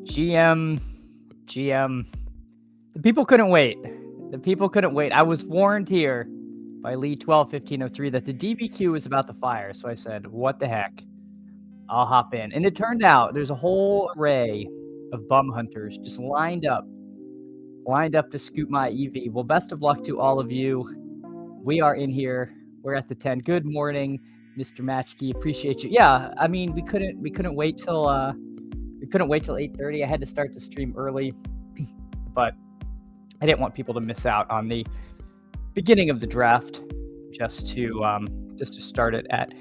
GM. The people couldn't wait. I was warned here by Lee 121503 that the DBQ was about to fire. So I said, what the heck? I'll hop in. And it turned out there's a whole array of bum hunters just lined up to scoop my EV. Well, best of luck to all of you. We are in here. We're at the 10. Good morning, Mr. Matchkey. Appreciate you. Yeah, I mean, we couldn't wait till 8:30. I had to start the stream early, but I didn't want people to miss out on the beginning of the draft. Just to start it at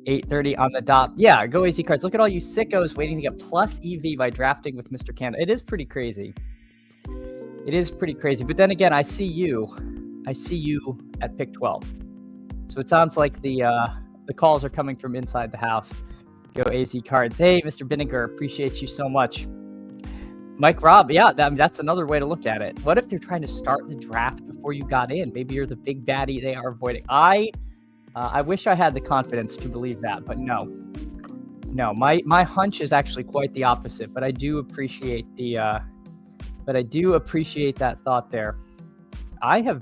8:30 on the dot. Yeah, go easy cards. Look at all you sickos waiting to get plus EV by drafting with Mr. Canada. It is pretty crazy. But then again, I see you at pick 12. So it sounds like the calls are coming from inside the house. Go AZ cards. Hey, Mr. Binniger, appreciate you so much. Mike Robb, yeah, that's another way to look at it. What if they're trying to start the draft before you got in? Maybe you're the big baddie they are avoiding. I wish I had the confidence to believe that, but no. My hunch is actually quite the opposite. But I do appreciate that thought there. I have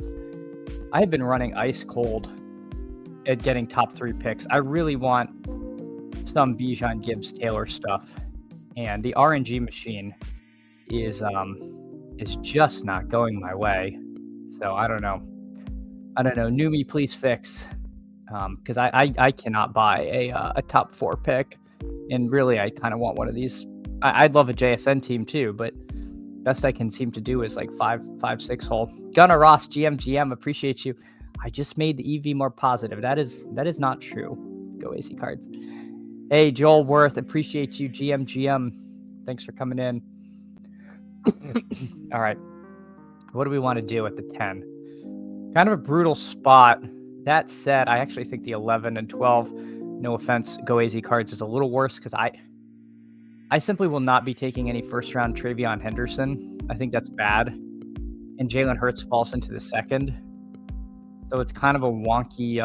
been running ice cold at getting top 3 picks. I really want some Bijan Gibbs Taylor stuff, and the RNG machine is just not going my way. So I don't know. Numi, please fix, because I cannot buy a top 4 pick, and really I kind of want one of these. I'd love a JSN team too, but best I can seem to do is like 5-6 hole. Gunnar Ross, GM, appreciate you. I just made the EV more positive. That is not true. Go AC cards. Hey, Joel Worth, appreciate you. GM, thanks for coming in. All right. What do we want to do at the 10? Kind of a brutal spot. That said, I actually think the 11 and 12, no offense, Go AZ cards is a little worse because I simply will not be taking any first-round Travion Henderson. I think that's bad. And Jalen Hurts falls into the second. So it's kind of a wonky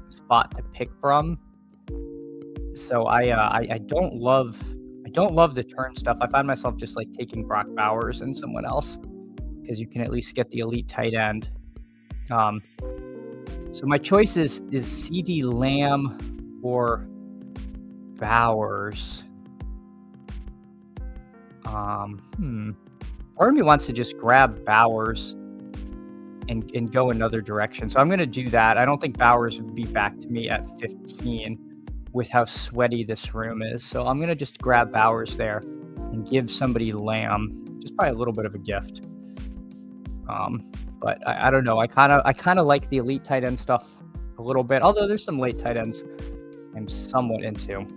spot to pick from. So I don't love the turn stuff. I find myself just like taking Brock Bowers and someone else because you can at least get the elite tight end. So my choice is CD Lamb or Bowers. Part of me wants to just grab Bowers and go another direction. So I'm going to do that. I don't think Bowers would be back to me at 15 with how sweaty this room is. So I'm going to just grab Bowers there and give somebody Lamb, just probably a little bit of a gift. But I don't know. I kind of like the elite tight end stuff a little bit, although there's some late tight ends I'm somewhat into.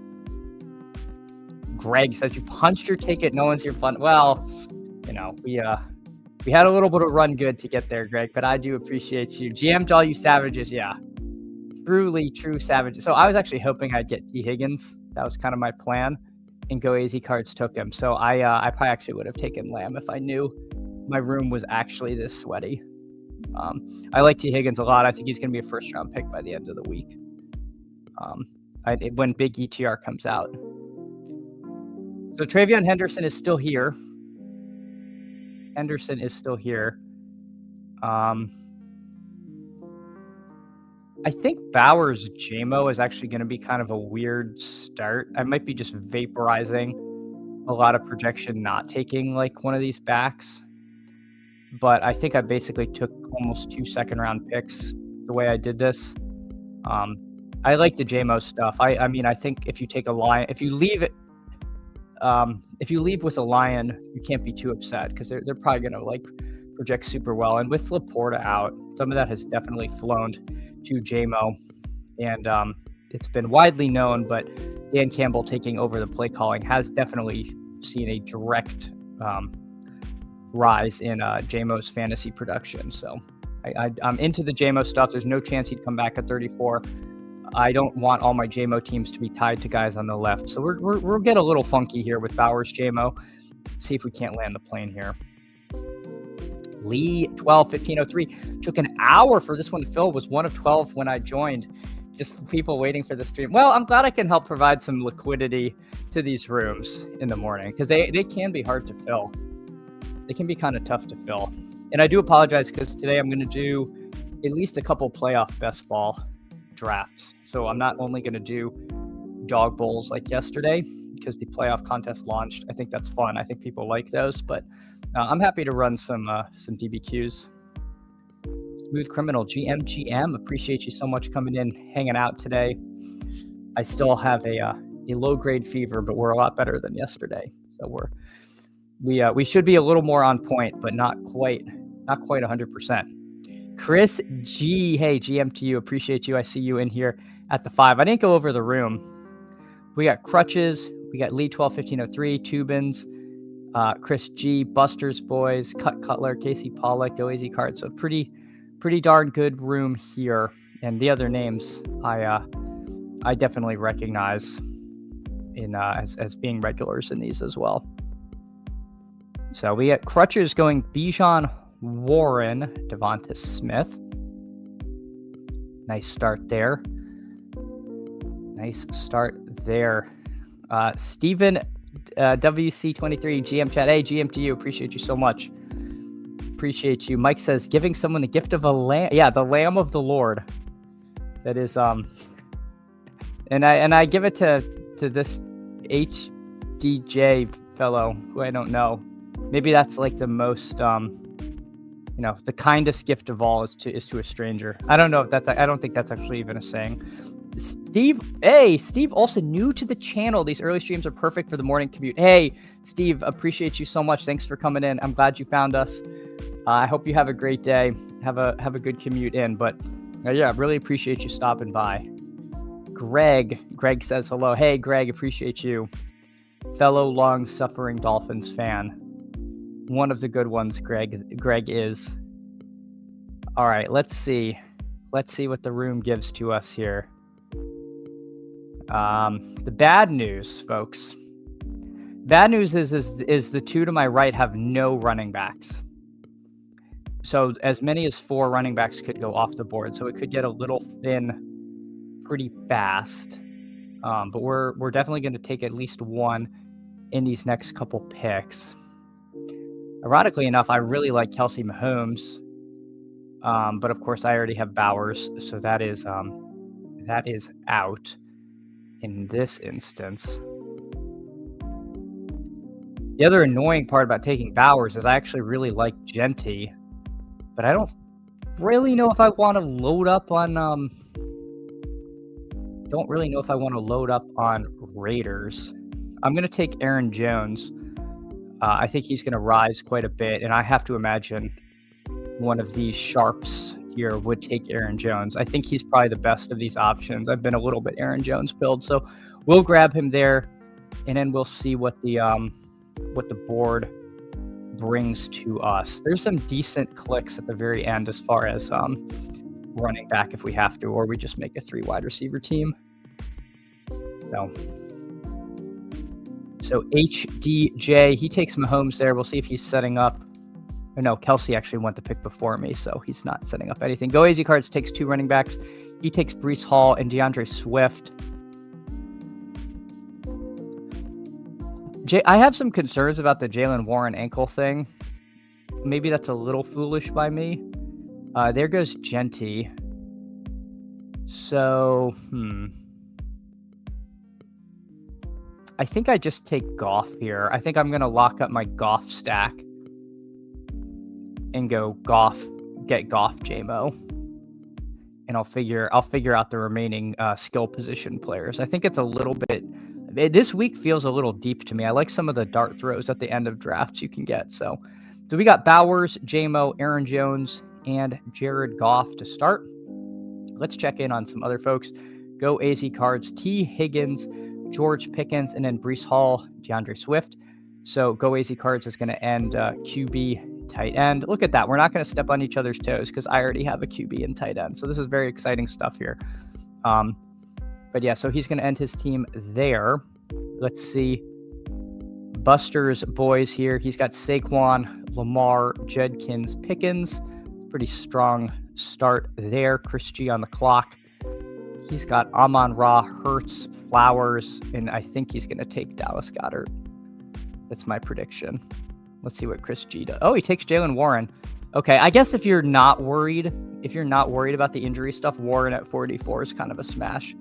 Greg says you punched your ticket. No one's here fun. Well, we had a little bit of run good to get there, Greg, but I do appreciate you. GM to all you savages. Yeah, truly true savages. So I was actually hoping I'd get T. Higgins. That was kind of my plan, and Go AZ cards took him. So I probably actually would have taken Lamb if I knew my room was actually this sweaty. I like T. Higgins a lot. I think he's going to be a first-round pick by the end of the week. When big ETR comes out. So Travion Henderson is still here. I think Bowers JMO is actually going to be kind of a weird start. I might be just vaporizing a lot of projection, not taking like one of these backs. But I think I basically took almost 2 second-round picks the way I did this. I like the JMO stuff. I mean, I think if you take a Lion, if you leave with a Lion, you can't be too upset because they're probably going to like project super well. And with Laporta out, some of that has definitely flown to JMO. And it's been widely known, but Dan Campbell taking over the play calling has definitely seen a direct rise in JMO's fantasy production. So I'm into the JMO stuff. There's no chance he'd come back at 34. I don't want all my JMO teams to be tied to guys on the left. So we'll get a little funky here with Bowers JMO. See if we can't land the plane here. Lee 12-1503 took an hour for this one to fill. Was one of 12 when I joined. Just people waiting for the stream. Well, I'm glad I can help provide some liquidity to these rooms in the morning because they can be hard to fill. They can be kind of tough to fill. And I do apologize because today I'm going to do at least a couple playoff best ball drafts. So I'm not only going to do Dawg Bowls like yesterday because the playoff contest launched. I think that's fun. I think people like those, but I'm happy to run some DBQs. Smooth Criminal, GM, appreciate you so much coming in, hanging out today. I still have a low-grade fever, but we're a lot better than yesterday. So we should be a little more on point, but not quite 100%. Chris G, hey, GM to you, appreciate you. I see you in here at the 5. I didn't go over the room. We got Crutches, we got Lee 121503, Tubins, Chris G, Buster's Boys, Cut Cutler, Casey Pollock, Go Easy Card. So pretty darn good room here. And the other names I definitely recognize in as being regulars in these as well. So we got Crutches going Bijan, Warren, Devonta Smith. Nice start there. Steven WC23 GM chat. Hey, GM to you. Appreciate you so much. Appreciate you. Mike says giving someone the gift of a lamb. Yeah, the Lamb of the Lord. That is and I give it to this HDJ fellow who I don't know. Maybe that's like the most the kindest gift of all is to a stranger. I don't know if that's. I don't think that's actually even a saying. Steve Olsen, new to the channel. These early streams are perfect for the morning commute. Hey, Steve, appreciate you so much. Thanks for coming in. I'm glad you found us. I hope you have a great day. Have a good commute in. But yeah, really appreciate you stopping by. Greg says hello. Hey, Greg, appreciate you. Fellow long-suffering Dolphins fan. One of the good ones, Greg is. All right, let's see what the room gives to us here. The bad news, folks. Bad news is the two to my right have no running backs. So as many as 4 running backs could go off the board. So it could get a little thin pretty fast. But we're definitely going to take at least one in these next couple picks. Ironically enough, I really like Kelsey Mahomes. But of course I already have Bowers, so that is out in this instance. The other annoying part about taking Bowers is I actually really like Genty, but I don't really know if I want to load up on Raiders. I'm going to take Aaron Jones. I think he's going to rise quite a bit, and I have to imagine one of these sharps here would take Aaron Jones. I think he's probably the best of these options. I've been a little bit Aaron Jones build, so we'll grab him there, and then we'll see what the board brings to us. There's some decent clicks at the very end as far as running back if we have to, or we just make a 3 wide receiver team. So HDJ, he takes Mahomes there. We'll see if he's setting up. Or no, Kelsey actually went the pick before me, so he's not setting up anything. Go Easy Cards takes 2 running backs. He takes Breece Hall and DeAndre Swift. I have some concerns about the Jalen Warren ankle thing. Maybe that's a little foolish by me. There goes Genty. So, I think I just take Goff here. I think I'm going to lock up my Goff stack and go get Goff JMO. And I'll figure out the remaining skill position players. I think it's a little bit... This week feels a little deep to me. I like some of the dart throws at the end of drafts you can get. So we got Bowers, JMO, Aaron Jones, and Jared Goff to start. Let's check in on some other folks. Go AZ Cards, T. Higgins, George Pickens, and then Breece Hall, DeAndre Swift. So Go AZ Cards is going to end QB, tight end. Look at that. We're not going to step on each other's toes because I already have a QB and tight end. So this is very exciting stuff here. But yeah, so he's going to end his team there. Let's see. Buster's Boys here. He's got Saquon, Lamar, Judkins, Pickens. Pretty strong start there. Chris G on the clock. He's got Amon-Ra, Hurts, Flowers, and I think he's going to take Dallas Goedert. That's my prediction. Let's see what Chris G does. Oh, he takes Jaylen Warren. Okay, I guess if you're not worried about the injury stuff, Warren at 44 is kind of a smash.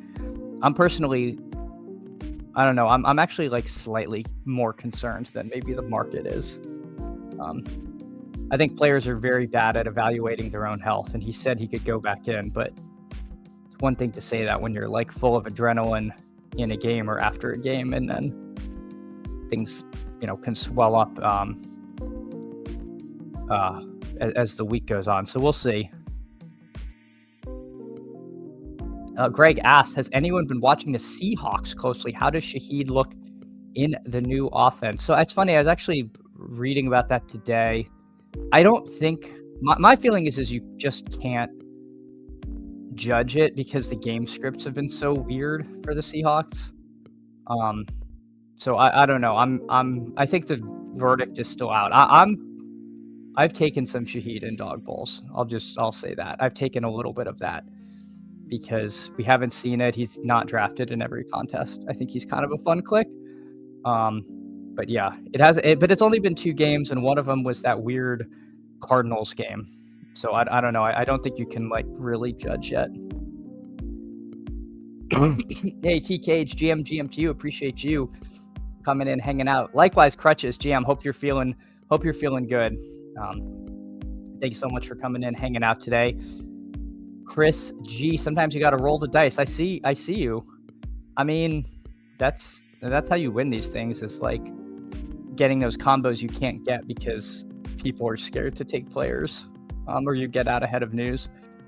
I'm personally, I don't know. I'm actually like slightly more concerned than maybe the market is. I think players are very bad at evaluating their own health, and he said he could go back in, but it's one thing to say that when you're like full of adrenaline in a game or after a game, and then things, can swell up as the week goes on. So we'll see. Greg asked, has anyone been watching the Seahawks closely? How does Shaheed look in the new offense? So it's funny. I was actually reading about that today. I don't think my feeling is you just can't judge it because the game scripts have been so weird for the Seahawks. So I don't know. I think the verdict is still out. I've taken some Shaheed in Dawg Bowls. I'll say that. I've taken a little bit of that because we haven't seen it. He's not drafted in every contest. I think he's kind of a fun click. But yeah, but it's only been 2 games, and one of them was that weird Cardinals game. So I don't know. I don't think you can like really judge yet. Hey, TKH, GM to you. Appreciate you coming in, hanging out. Likewise, Crutches, GM. Hope you're feeling good. Thank you so much for coming in, hanging out today. Chris G, sometimes you got to roll the dice. I see you. I mean, that's how you win these things, is like getting those combos you can't get because people are scared to take players, or you get out ahead of news.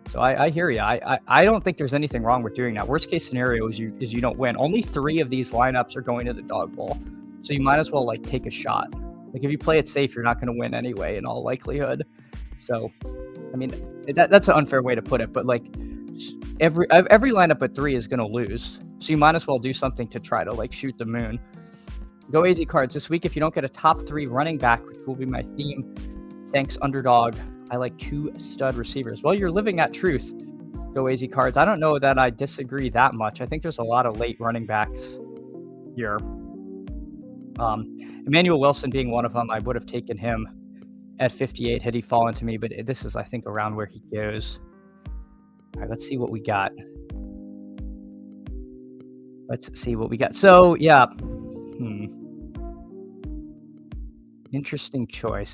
So I hear you. I don't think there's anything wrong with doing that. Worst case scenario is you don't win. Only 3 of these lineups are going to the Dawg Bowl, so you might as well like take a shot. Like if you play it safe, you're not going to win anyway, in all likelihood. So, I mean, that's an unfair way to put it, but like every lineup but 3 is going to lose. So you might as well do something to try to like shoot the moon. Go AZ Cards this week. If you don't get a top 3 running back, which will be my theme, thanks Underdog. I like 2 stud receivers. Well, you're living that truth. Go AZ Cards. I don't know that I disagree that much. I think there's a lot of late running backs here. Emmanuel Wilson being one of them, I would have taken him at 58 had he fallen to me, but this is, I think, around where he goes. All right, let's see what we got. So, yeah. Interesting choice.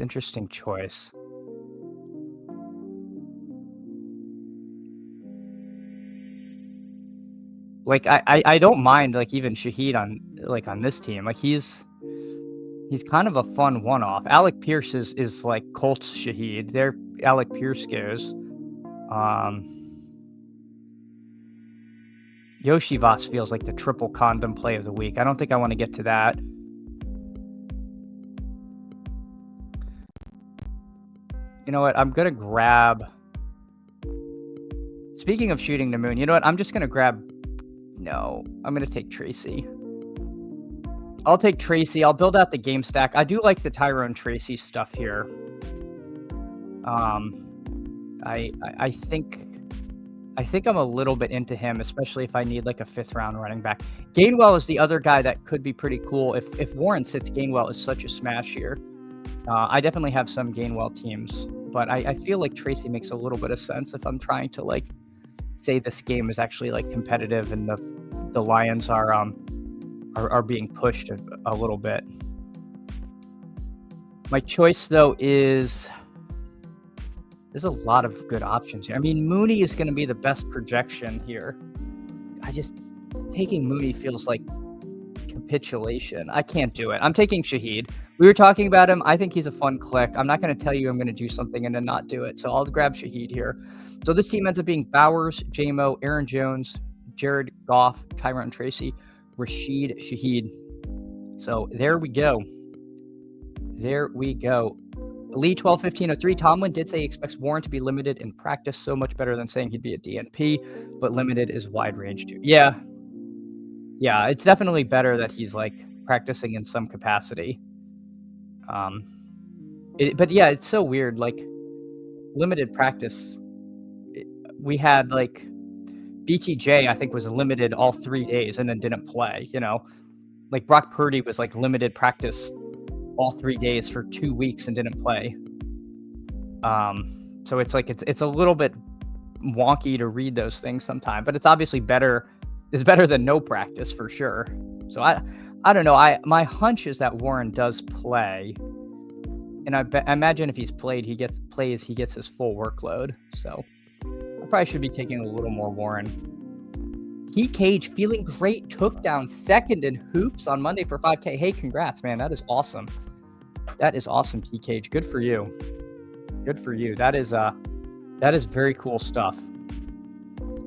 Like, I don't mind, like, even Shaheed on this team. Like, he's kind of a fun one-off. Alec Pierce is like Colts Shaheed. There Alec Pierce goes. Yoshi Voss feels like the triple condom play of the week. I don't think I want to get to that. You know what? I'm going to grab... Speaking of shooting the moon, you know what? I'm just going to grab... No, I'm going to take Tracy. I'll take Tracy. I'll build out the game stack. I do like the Tyrone Tracy stuff here. I think I'm a little bit into him, especially if I need like a 5th round running back. Gainwell is the other guy that could be pretty cool. If Warren sits, Gainwell is such a smash here. I definitely have some Gainwell teams, but I feel like Tracy makes a little bit of sense if I'm trying to like say this game is actually like competitive and the Lions are being pushed a little bit. My choice, though, is there's a lot of good options here. I mean, Mooney is going to be the best projection here. Taking Mooney feels like capitulation. I can't do it. I'm taking Shaheed. We were talking about him. I think he's a fun click. I'm not going to tell you I'm going to do something and then not do it. So I'll grab Shaheed here. So this team ends up being Bowers, J-Mo, Aaron Jones, Jared Goff, Tyrone Tracy, Rashid Shaheed. So there we go. Lee 121503. Tomlin did say he expects Warren to be limited in practice, so much better than saying he'd be a DNP, but limited is wide range too. Yeah, it's definitely better that he's like practicing in some capacity. But yeah, it's so weird. Like limited practice. We had like BTJ, I think, was limited all 3 days and then didn't play, Like, Brock Purdy was, like, limited practice all 3 days for 2 weeks and didn't play. So it's like it's a little bit wonky to read those things sometimes, but it's obviously better. It's better than no practice for sure. So I don't know. My hunch is that Warren does play, and I imagine if he's played, he gets his full workload. So I probably should be taking a little more Warren. T Cage feeling great, took down second in hoops on Monday for 5K. Hey, congrats, man! That is awesome. That is awesome, T Cage. Good for you. Good for you. That is very cool stuff.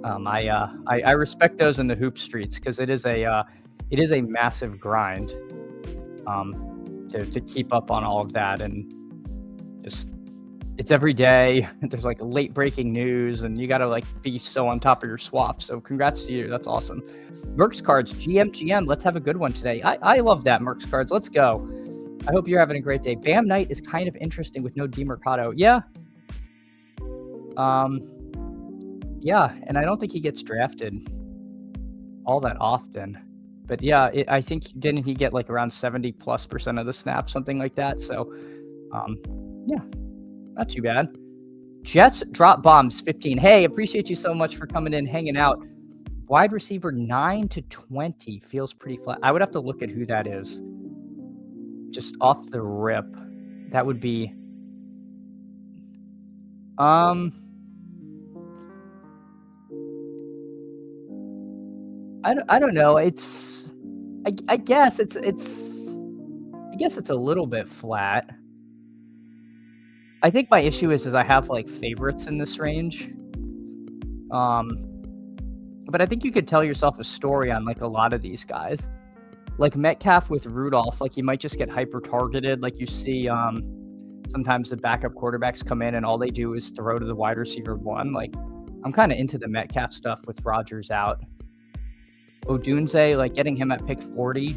I respect those in the hoop streets because it is a massive grind to keep up on all of that, and just it's every day. There's like late breaking news, and you got to like be so on top of your swap. So congrats to you. That's awesome. Mercs Cards, GM. Let's have a good one today. I love that, Mercs Cards. Let's go. I hope you're having a great day. Bam Knight is kind of interesting with no DeMercado. Yeah. Yeah, and I don't think he gets drafted all that often. But yeah, I think didn't he get like around 70+% of the snaps, something like that. So, yeah, not too bad. Jets drop bombs 15. Hey, appreciate you so much for coming in, hanging out. Wide receiver 9 to 20 feels pretty flat. I would have to look at who that is. Just off the rip, that would be. I don't know. It's I guess it's a little bit flat. I think my issue is I have like favorites in this range. But I think you could tell yourself a story on like a lot of these guys. Like Metcalf with Rudolph, like he might just get hyper targeted. Like you see sometimes the backup quarterbacks come in and all they do is throw to the wide receiver 1. Like I'm kind of into the Metcalf stuff with Rodgers out. Odunze, like getting him at pick 40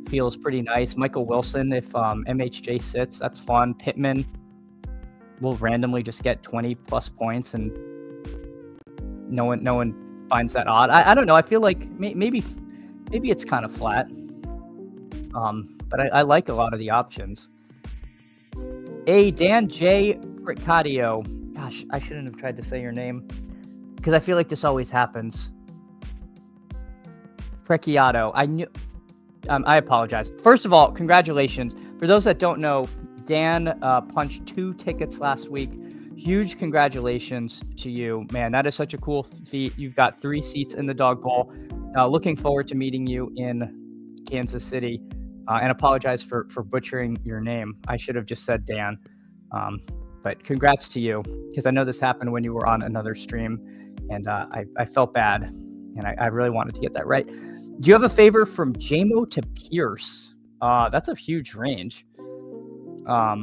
feels pretty nice. Michael Wilson, if MHJ sits, that's fun. Pittman will randomly just get 20+ points, and no one finds that odd. I don't know. I feel like maybe it's kind of flat. But I like a lot of the options. Dan J. Ricadio. Gosh, I shouldn't have tried to say your name because I feel like this always happens. Precchiato. I knew. I apologize. First of all, congratulations. For those that don't know, Dan punched 2 tickets last week. Huge congratulations to you, man. That is such a cool feat. You've got 3 seats in the Dawg Bowl. Looking forward to meeting you in Kansas City. And apologize for butchering your name. I should have just said Dan. But congrats to you, because I know this happened when you were on another stream, and I felt bad, and I really wanted to get that right. Do you have a favor from JMO to Pierce? That's a huge range. I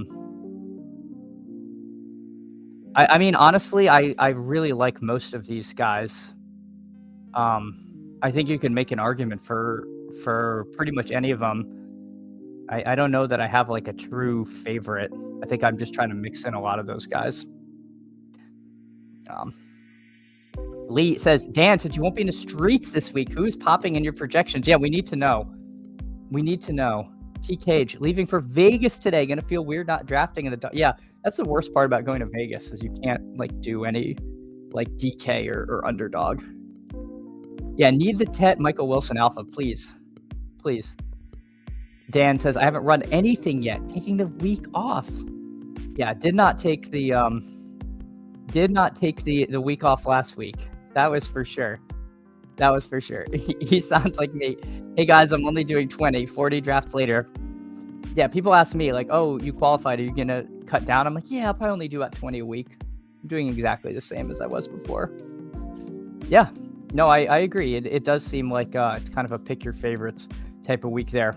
mean, honestly, I really like most of these guys. I think you can make an argument for pretty much any of them. I don't know that I have like a true favorite. I think I'm just trying to mix in a lot of those guys. Lee says, Dan, since you won't be in the streets this week, who's popping in your projections? Yeah, we need to know. T Cage leaving for Vegas today. Gonna feel weird not drafting in the. Yeah, that's the worst part about going to Vegas is you can't like do any like DK or underdog. Yeah, need the Tet Michael Wilson alpha, please. Dan says, I haven't run anything yet. Taking the week off. Yeah, did not take the week off last week. That was for sure. He sounds like me. Hey guys, I'm only doing 20, 40 drafts later. Yeah, people ask me like, oh, you qualified. Are you going to cut down? I'm like, yeah, I'll probably only do about 20 a week. I'm doing exactly the same as I was before. Yeah, no, I agree. It does seem like it's kind of a pick your favorites type of week there.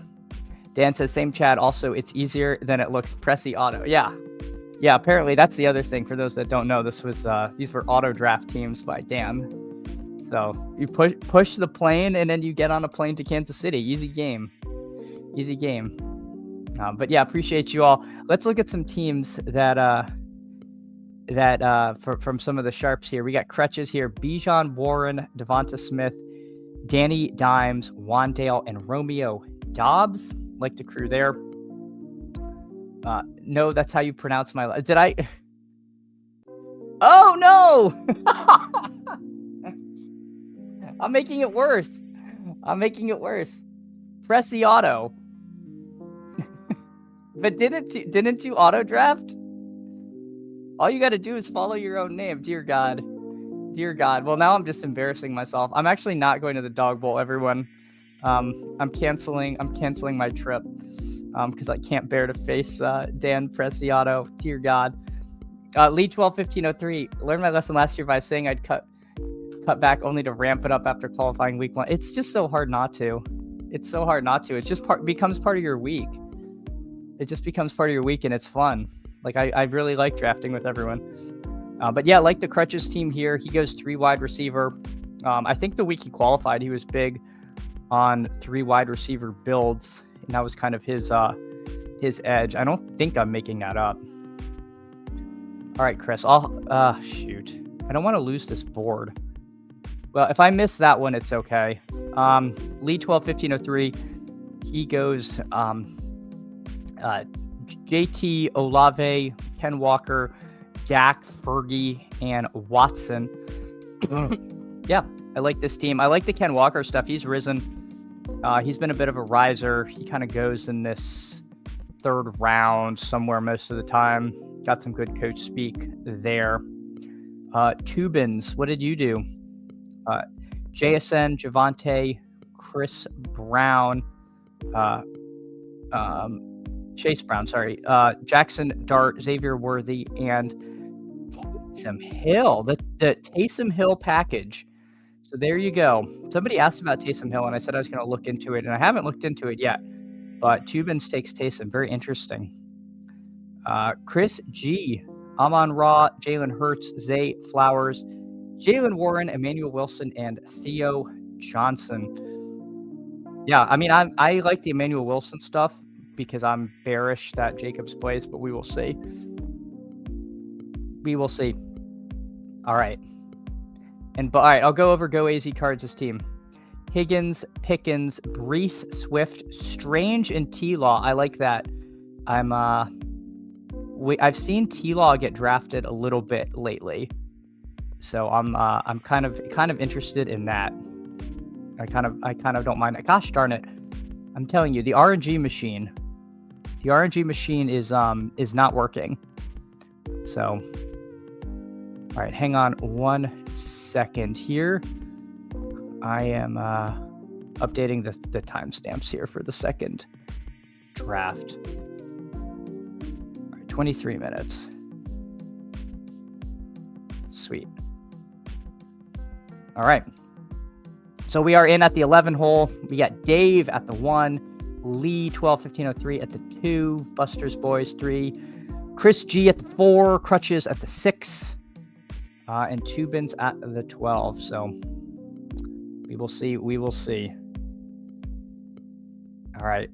Dan says, same chat. Also, it's easier than it looks. Pressy auto. Yeah, apparently that's the other thing. For those that don't know, these were auto draft teams by Dan. So you push the plane and then you get on a plane to Kansas City. Easy game. But yeah, appreciate you all. Let's look at some teams that that from some of the sharps here. We got Crutches here, Bijan Warren, Devonta Smith, Danny Dimes, Wandale, and Romeo Dobbs. Like to crew there. No, that's how you pronounce my... Did I... Oh, no! I'm making it worse. Preciado. But didn't you auto draft? All you got to do is follow your own name. Dear God. Well, now I'm just embarrassing myself. I'm actually not going to the Dawg Bowl, everyone. I'm canceling my trip because I can't bear to face Dan Preciado. Dear God. Lee 12-15-03. Learned my lesson last year by saying I'd cut back only to ramp it up after qualifying week 1. It's just so hard not to. It just becomes part of your week. It just becomes part of your week, and it's fun. Like, I really like drafting with everyone. But yeah, like the Crutches team here, he goes 3 wide receiver. I think the week he qualified, he was big on 3 wide receiver builds, and that was kind of his edge. I don't think I'm making that up. All right, Chris. Shoot. I don't want to lose this board. Well, if I miss that one, it's okay. Lee 12-15-03. He goes JT Olave, Ken Walker, Dak, Fergie, and Watson. Yeah, I like this team. I like the Ken Walker stuff. He's risen. He's been a bit of a riser. He kind of goes in this 3rd round somewhere most of the time. Got some good coach speak there. Tubins, what did you do? JSN, Javante, Chris Brown, Chase Brown, sorry. Jackson Dart, Xavier Worthy, and Taysom Hill. The Taysom Hill package. So there you go. Somebody asked about Taysom Hill, and I said I was going to look into it, and I haven't looked into it yet. But Tubins takes Taysom. Very interesting. Chris G, Amon Ra, Jalen Hurts, Zay Flowers, Jalen Warren, Emmanuel Wilson, and Theo Johnson. Yeah, I mean, I like the Emmanuel Wilson stuff because I'm bearish that Jacobs plays, but we will see. All right. All right, I'll go over Go AZ Cards' team. Higgins, Pickens, Brees, Swift, Strange, and T-Law. I like that. I've seen T-Law get drafted a little bit lately, so I'm kind of interested in that. I kind of don't mind it. Gosh darn it! I'm telling you, the RNG machine is not working. So, all right, hang on 1 second here. I am updating the timestamps here for the second draft. 23 minutes. Sweet. All right. So we are in at the 11 hole. We got Dave at the 1, Lee 12-15-03 at the 2, Buster's Boys 3, Chris G at the 4, Crutches at the 6, and Tubins at the 12. So we will see. All right.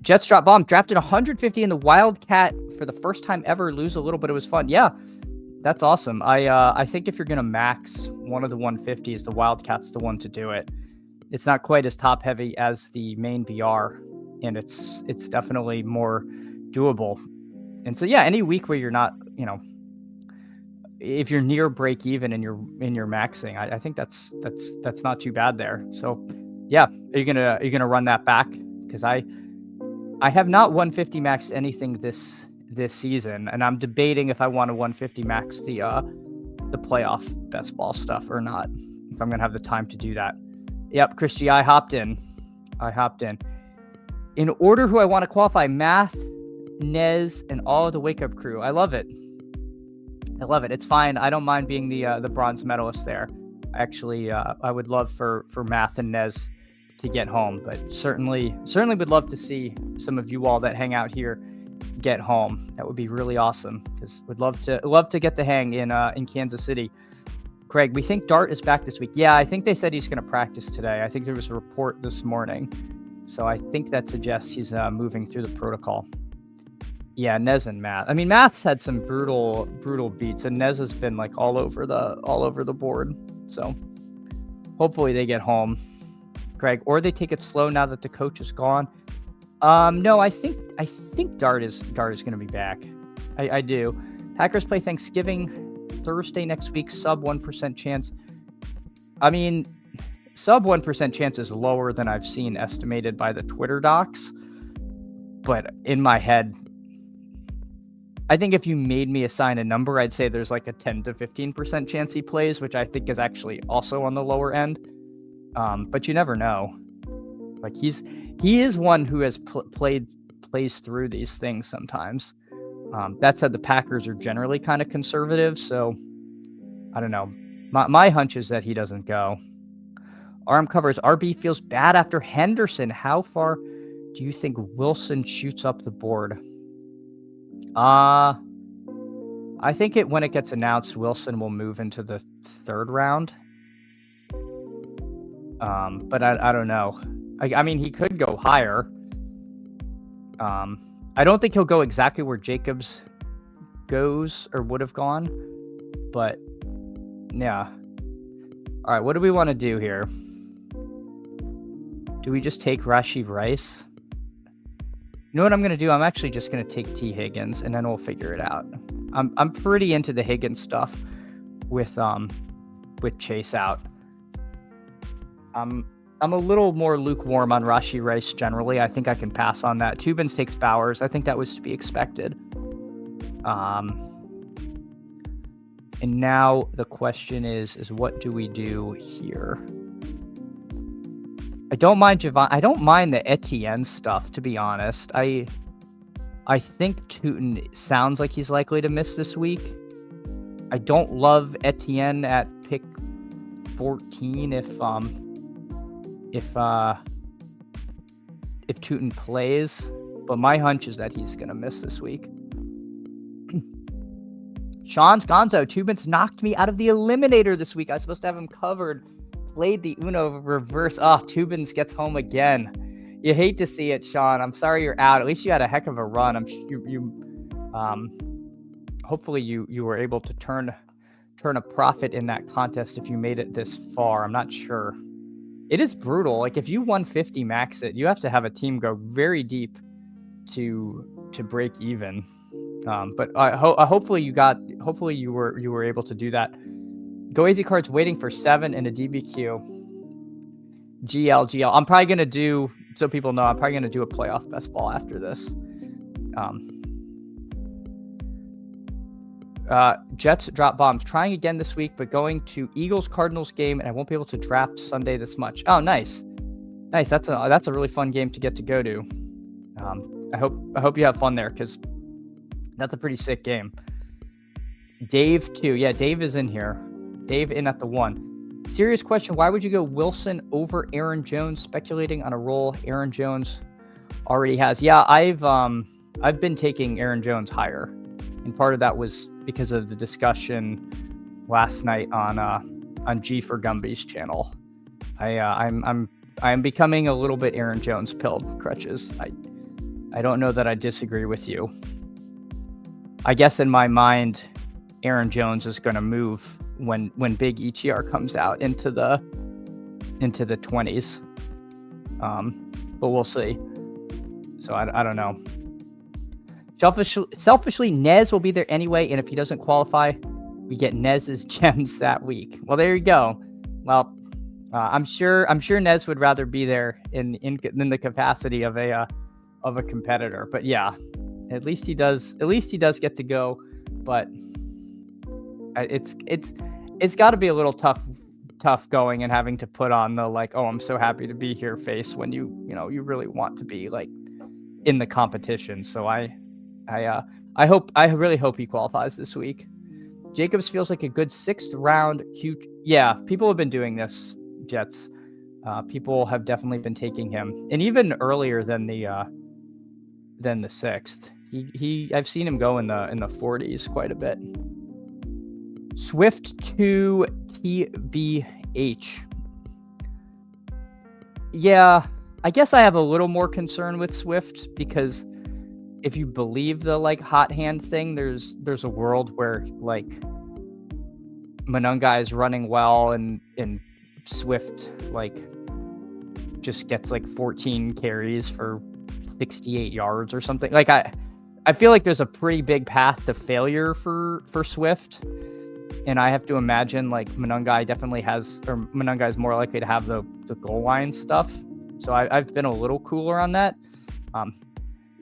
Jets drop bomb, drafted 150 in the Wildcat for the first time ever. Lose a little, but it was fun. Yeah, that's awesome. I think if you're gonna max one of the 150s, the Wildcat's the one to do it. It's not quite as top heavy as the main BR, and it's definitely more doable. And so yeah, any week where you're not, if you're near break even and you're maxing, I think that's not too bad there. So yeah, are you gonna run that back? Because I have not 150 maxed anything this season, and I'm debating if I want to 150 max the playoff best ball stuff or not, if I'm gonna have the time to do that. Yep, Chris G, I hopped in. In order who I want to qualify: Math, Nez, and all of the Wake Up crew. I love it. It's fine. I don't mind being the bronze medalist there. Actually, I would love for Math and Nez to get home, but certainly would love to see some of you all that hang out here get home. That would be really awesome, because would love to get the hang in Kansas City. Craig, we think Dart is back this week. Yeah, I think they said he's going to practice today. I think there was a report this morning, so I think that suggests he's moving through the protocol. Yeah, Nez and Matt. I mean, Matt's had some brutal beats, and Nez has been like all over the board. So hopefully they get home, Greg, or they take it slow now that the coach is gone. No, I think Dart is going to be back. I do. Packers play Thanksgiving Thursday next week. Sub 1% chance. I mean, sub 1% chance is lower than I've seen estimated by the Twitter docs. But in my head, I think if you made me assign a number, I'd say there's like a 10 to 15% chance he plays, which I think is actually also on the lower end. But you never know. Like he is one who has plays through these things sometimes. That said, the Packers are generally kind of conservative, so I don't know. My hunch is that he doesn't go. Arm covers. RB feels bad after Henderson. How far do you think Wilson shoots up the board? I think when it gets announced, Wilson will move into the third round. But I don't know. I mean, he could go higher. I don't think he'll go exactly where Jacobs goes or would have gone. But, yeah. All right, what do we want to do here? Do we just take Rashee Rice? You know what I'm going to do? I'm actually just going to take T. Higgins, and then we'll figure it out. I'm pretty into the Higgins stuff with Chase out. I'm a little more lukewarm on Rashee Rice generally. I think I can pass on that. Tubins takes Bowers. I think that was to be expected. And now the question is what do we do here? I don't mind Javon. I don't mind the Etienne stuff, to be honest. I think Tootin sounds like he's likely to miss this week. I don't love Etienne at pick 14 if Tootin plays, but my hunch is that he's gonna miss this week. Sean's Gonzo. Tubins knocked me out of the eliminator this week. I was supposed to have him covered. Played the Uno reverse. Oh, Tubins gets home again. You hate to see it, Sean. I'm sorry you're out. At least you had a heck of a run. I'm hopefully you were able to turn a profit in that contest if you made it this far. I'm not sure. It is brutal. Like if you 150 max it, you have to have a team go very deep to break even. But hopefully you were able to do that. Go Easy Cards waiting for 7 and a DBQ. GL. I'm probably gonna do, so people know, I'm probably gonna do a playoff best ball after this. Jets drop bombs. Trying again this week, but going to Eagles-Cardinals game, and I won't be able to draft Sunday this much. Oh, nice. That's a really fun game to get to go to. I hope you have fun there, because that's a pretty sick game. Dave too. Yeah, Dave is in here. Dave in at the 1. Serious question. Why would you go Wilson over Aaron Jones? Speculating on a role Aaron Jones already has. Yeah, I've been taking Aaron Jones higher, and part of that was because of the discussion last night on G for Gumby's channel. I'm becoming a little bit Aaron Jones pilled, Crutches. I don't know that I disagree with you. I guess in my mind, Aaron Jones is going to move when big ETR comes out into the 20s. But we'll see. So I don't know. Selfishly, Nez will be there anyway, and if he doesn't qualify, we get Nez's gems that week. Well, there you go. Well, I'm sure Nez would rather be there in the capacity of a competitor. But yeah, at least he does get to go. But it's got to be a little tough going and having to put on the like, oh, I'm so happy to be here face when you really want to be like in the competition. So I really hope he qualifies this week. Jacobs feels like a good 6th round Q. Yeah, people have been doing this, Jets. People have definitely been taking him, and even earlier than the 6th. I've seen him go in the 40s quite a bit. Swift to TBH. Yeah, I guess I have a little more concern with Swift because if you believe the like hot hand thing, there's a world where like Monungai is running well and Swift like just gets like 14 carries for 68 yards or something. Like I feel like there's a pretty big path to failure for Swift, and I have to imagine like Monungai definitely has, or Monungai is more likely to have the goal line stuff. So I've been a little cooler on that.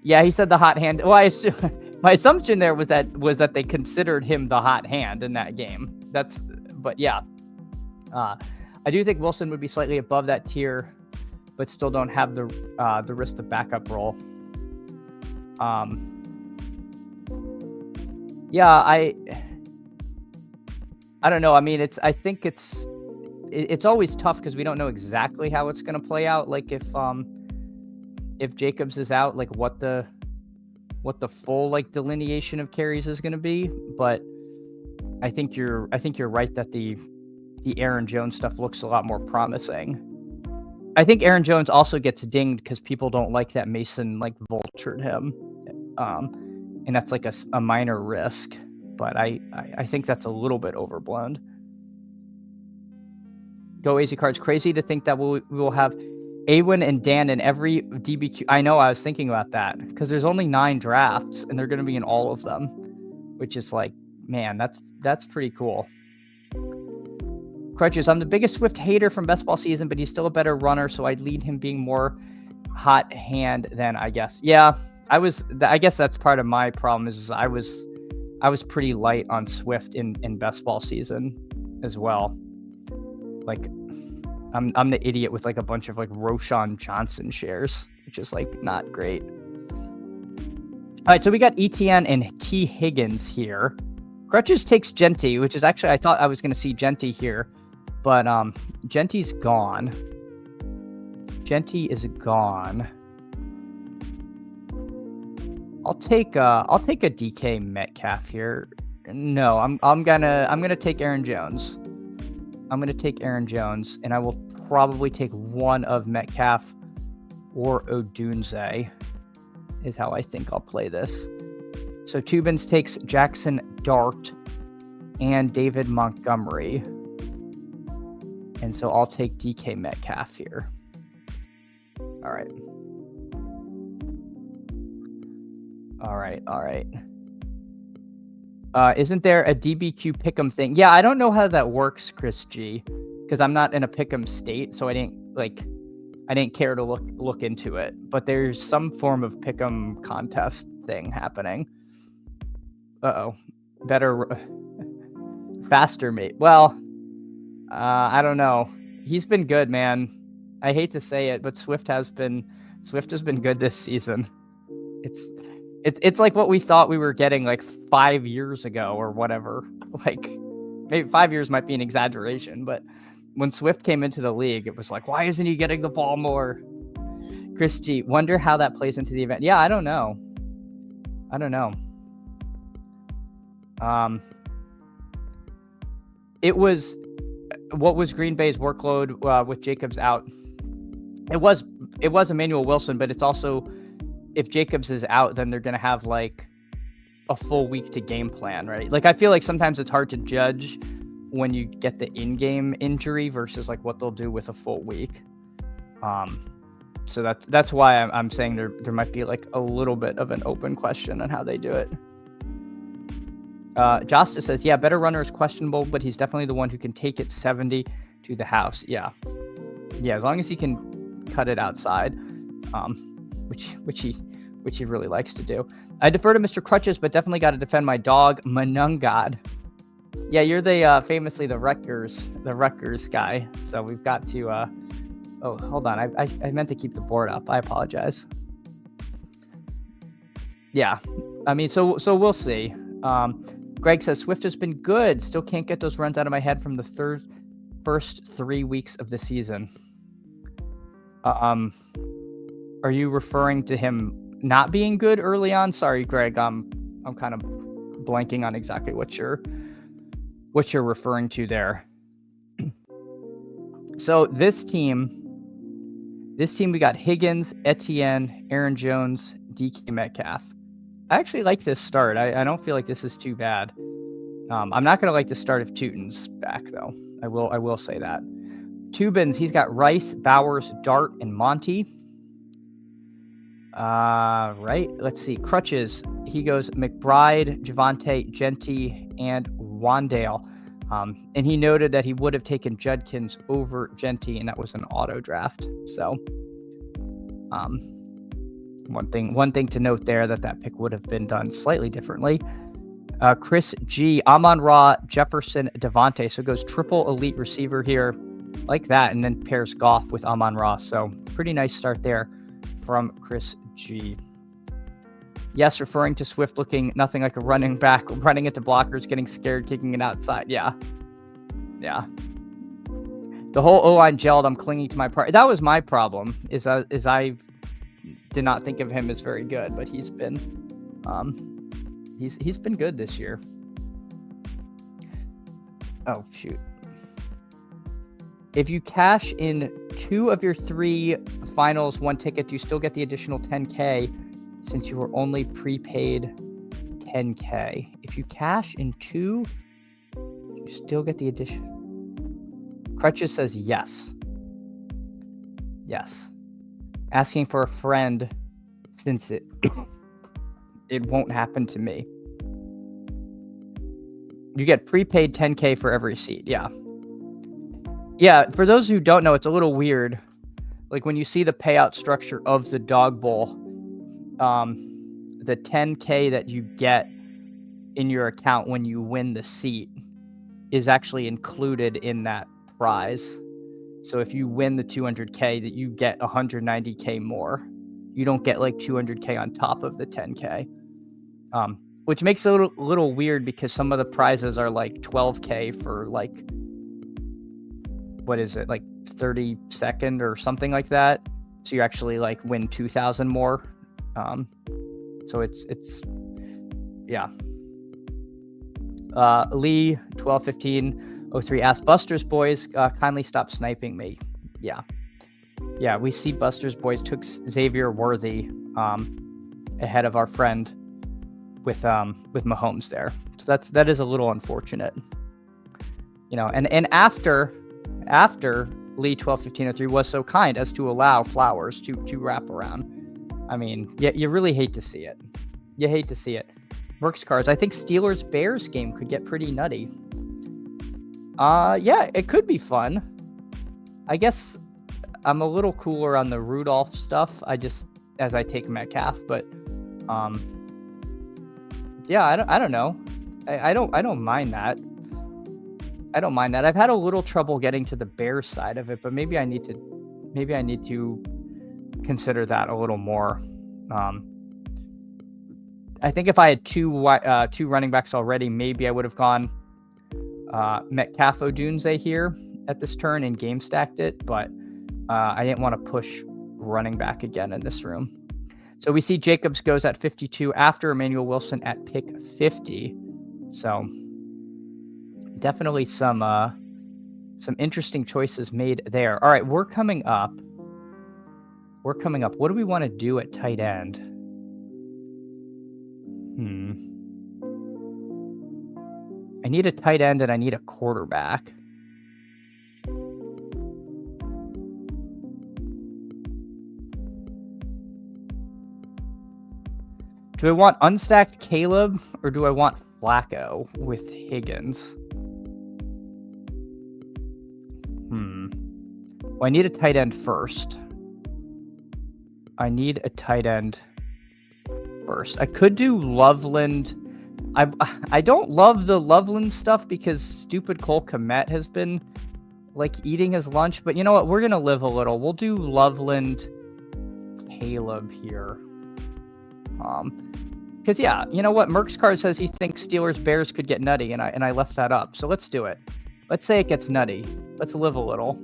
Yeah, he said the hot hand. Well, my assumption there was that they considered him the hot hand in that game. But yeah, I do think Wilson would be slightly above that tier, but still don't have the risk of backup role. Yeah, I don't know. I mean, I think it's always tough because we don't know exactly how it's going to play out. Like if Jacobs is out, like what the full like delineation of carries is going to be. But I think you're right that the Aaron Jones stuff looks a lot more promising. I think Aaron Jones also gets dinged because people don't like that Mason like vultured him, and that's like a minor risk. But I think that's a little bit overblown. Go AZ Cards. Crazy to think that we will have Awen and Dan in every DBQ. I know, I was thinking about that because there's only 9 drafts and they're going to be in all of them, which is like, man, that's pretty cool. Crutches. I'm the biggest Swift hater from best ball season, but he's still a better runner, so I'd lead him being more hot hand than I guess. Yeah, I guess that's part of my problem is I was pretty light on Swift in best ball season as well. Like I'm the idiot with like a bunch of like Roshan Johnson shares, which is like not great. All right, so we got ETN and T Higgins here. Crutches takes Genty, which is actually, I thought I was going to see Genty here, but Genty's gone. Genty is gone. I'll take a DK Metcalf here. No, I'm gonna take Aaron Jones. I'm gonna take Aaron Jones, and I will probably take one of Metcalf or Odunze, is how I think I'll play this. So Tubins takes Jackson Dart and David Montgomery. And so I'll take DK Metcalf here. All right. Isn't there a DBQ pick'em thing? Yeah, I don't know how that works, Chris G, because I'm not in a pick'em state, so I didn't care to look into it. But there's some form of pick'em contest thing happening. Faster mate. Well, I don't know. He's been good, man. I hate to say it, but Swift has been good this season. It's like what we thought we were getting like 5 years ago or whatever. Like maybe 5 years might be an exaggeration, but when Swift came into the league, it was like, why isn't he getting the ball more? Chris G, wonder how that plays into the event. Yeah, I don't know. What was Green Bay's workload with Jacobs out? It was Emmanuel Wilson, but it's also, if Jacobs is out, then they're going to have like a full week to game plan, right? Like I feel like sometimes it's hard to judge when you get the in-game injury versus like what they'll do with a full week. So that's why I'm saying there might be like a little bit of an open question on how they do it. Justice says, yeah, better runner is questionable, but he's definitely the one who can take it 70 to the house. Yeah, as long as he can cut it outside, which he really likes to do. I defer to Mr. Crutches, but definitely got to defend my dog, Manungad. Yeah, you're the famously the Rutgers guy. So we've got to. Oh, hold on. I meant to keep the board up. I apologize. Yeah, I mean, so we'll see. Greg says Swift has been good. Still can't get those runs out of my head from the first 3 weeks of the season. Are you referring to him not being good early on? Sorry, Greg. I'm kind of blanking on exactly what you're referring to there. So this team we got Higgins, Etienne, Aaron Jones, DK Metcalf. I actually like this start. I don't feel like this is too bad. I'm not gonna like the start if Teuton's back though. I will say that. Tubins, he's got Rice, Bowers, Dart, and Monty. Right. Let's see. Crutches. He goes McBride, Javante, Genty, and Wandale. And he noted that he would have taken Judkins over Genty, and that was an auto draft. So, one thing to note there that pick would have been done slightly differently. Chris G, Amon-Ra, Jefferson, Devontae. So it goes triple elite receiver here, like that, and then pairs Goff with Amon-Ra. So pretty nice start there from Chris G. Yes, referring to Swift looking nothing like a running back, running into blockers, getting scared, kicking it outside. Yeah. The whole O-line gelled. I'm clinging to my part. That was my problem. Is I did not think of him as very good, but he's been he's been good this year. Oh shoot. If you cash in 2 of your 3 finals 1 tickets, you still get the additional 10K since you were only prepaid 10K. If you cash in 2, you still get the addition. Crutches says yes. Yes. Asking for a friend since it won't happen to me. You get prepaid 10K for every seat. Yeah. Yeah, for those who don't know, it's a little weird. Like when you see the payout structure of the Dawg Bowl, the 10K that you get in your account when you win the seat is actually included in that prize. So if you win the 200K, that you get 190K more. You don't get like 200K on top of the 10K. Which makes it a little weird because some of the prizes are like 12K for like, what is it, like 32nd or something like that. So you actually like win 2,000 more. So it's yeah. Lee 121503 asked Buster's boys, kindly stop sniping me. Yeah, we see Buster's boys took Xavier Worthy ahead of our friend with Mahomes there. So that is a little unfortunate. You know, and after Lee 121503 was so kind as to allow Flowers to wrap around. I mean, yeah, you really hate to see it. You hate to see it. Mercs Cars, I think Steelers Bears game could get pretty nutty. Yeah, it could be fun. I guess I'm a little cooler on the Rudolph stuff. As I take Metcalf, but yeah, I don't know. I don't mind that. I don't mind that. I've had a little trouble getting to the Bears side of it, but maybe I need to consider that a little more. I think if I had two running backs already, maybe I would have gone Metcalf Odunze here at this turn and game stacked it, but I didn't want to push running back again in this room. So we see Jacobs goes at 52 after Emmanuel Wilson at pick 50. So definitely some interesting choices made there. All right, we're coming up. What do we want to do at tight end? I need a tight end and I need a quarterback. Do I want unstacked Caleb or do I want Flacco with Higgins? Well, I need a tight end first. I could do Loveland. I don't love the Loveland stuff because stupid Cole Kmet has been like eating his lunch, but you know what? We're going to live a little. We'll do Loveland Caleb here. Because yeah, you know what? Merck's card says he thinks Steelers Bears could get nutty, and I left that up. So let's do it. Let's say it gets nutty. Let's live a little.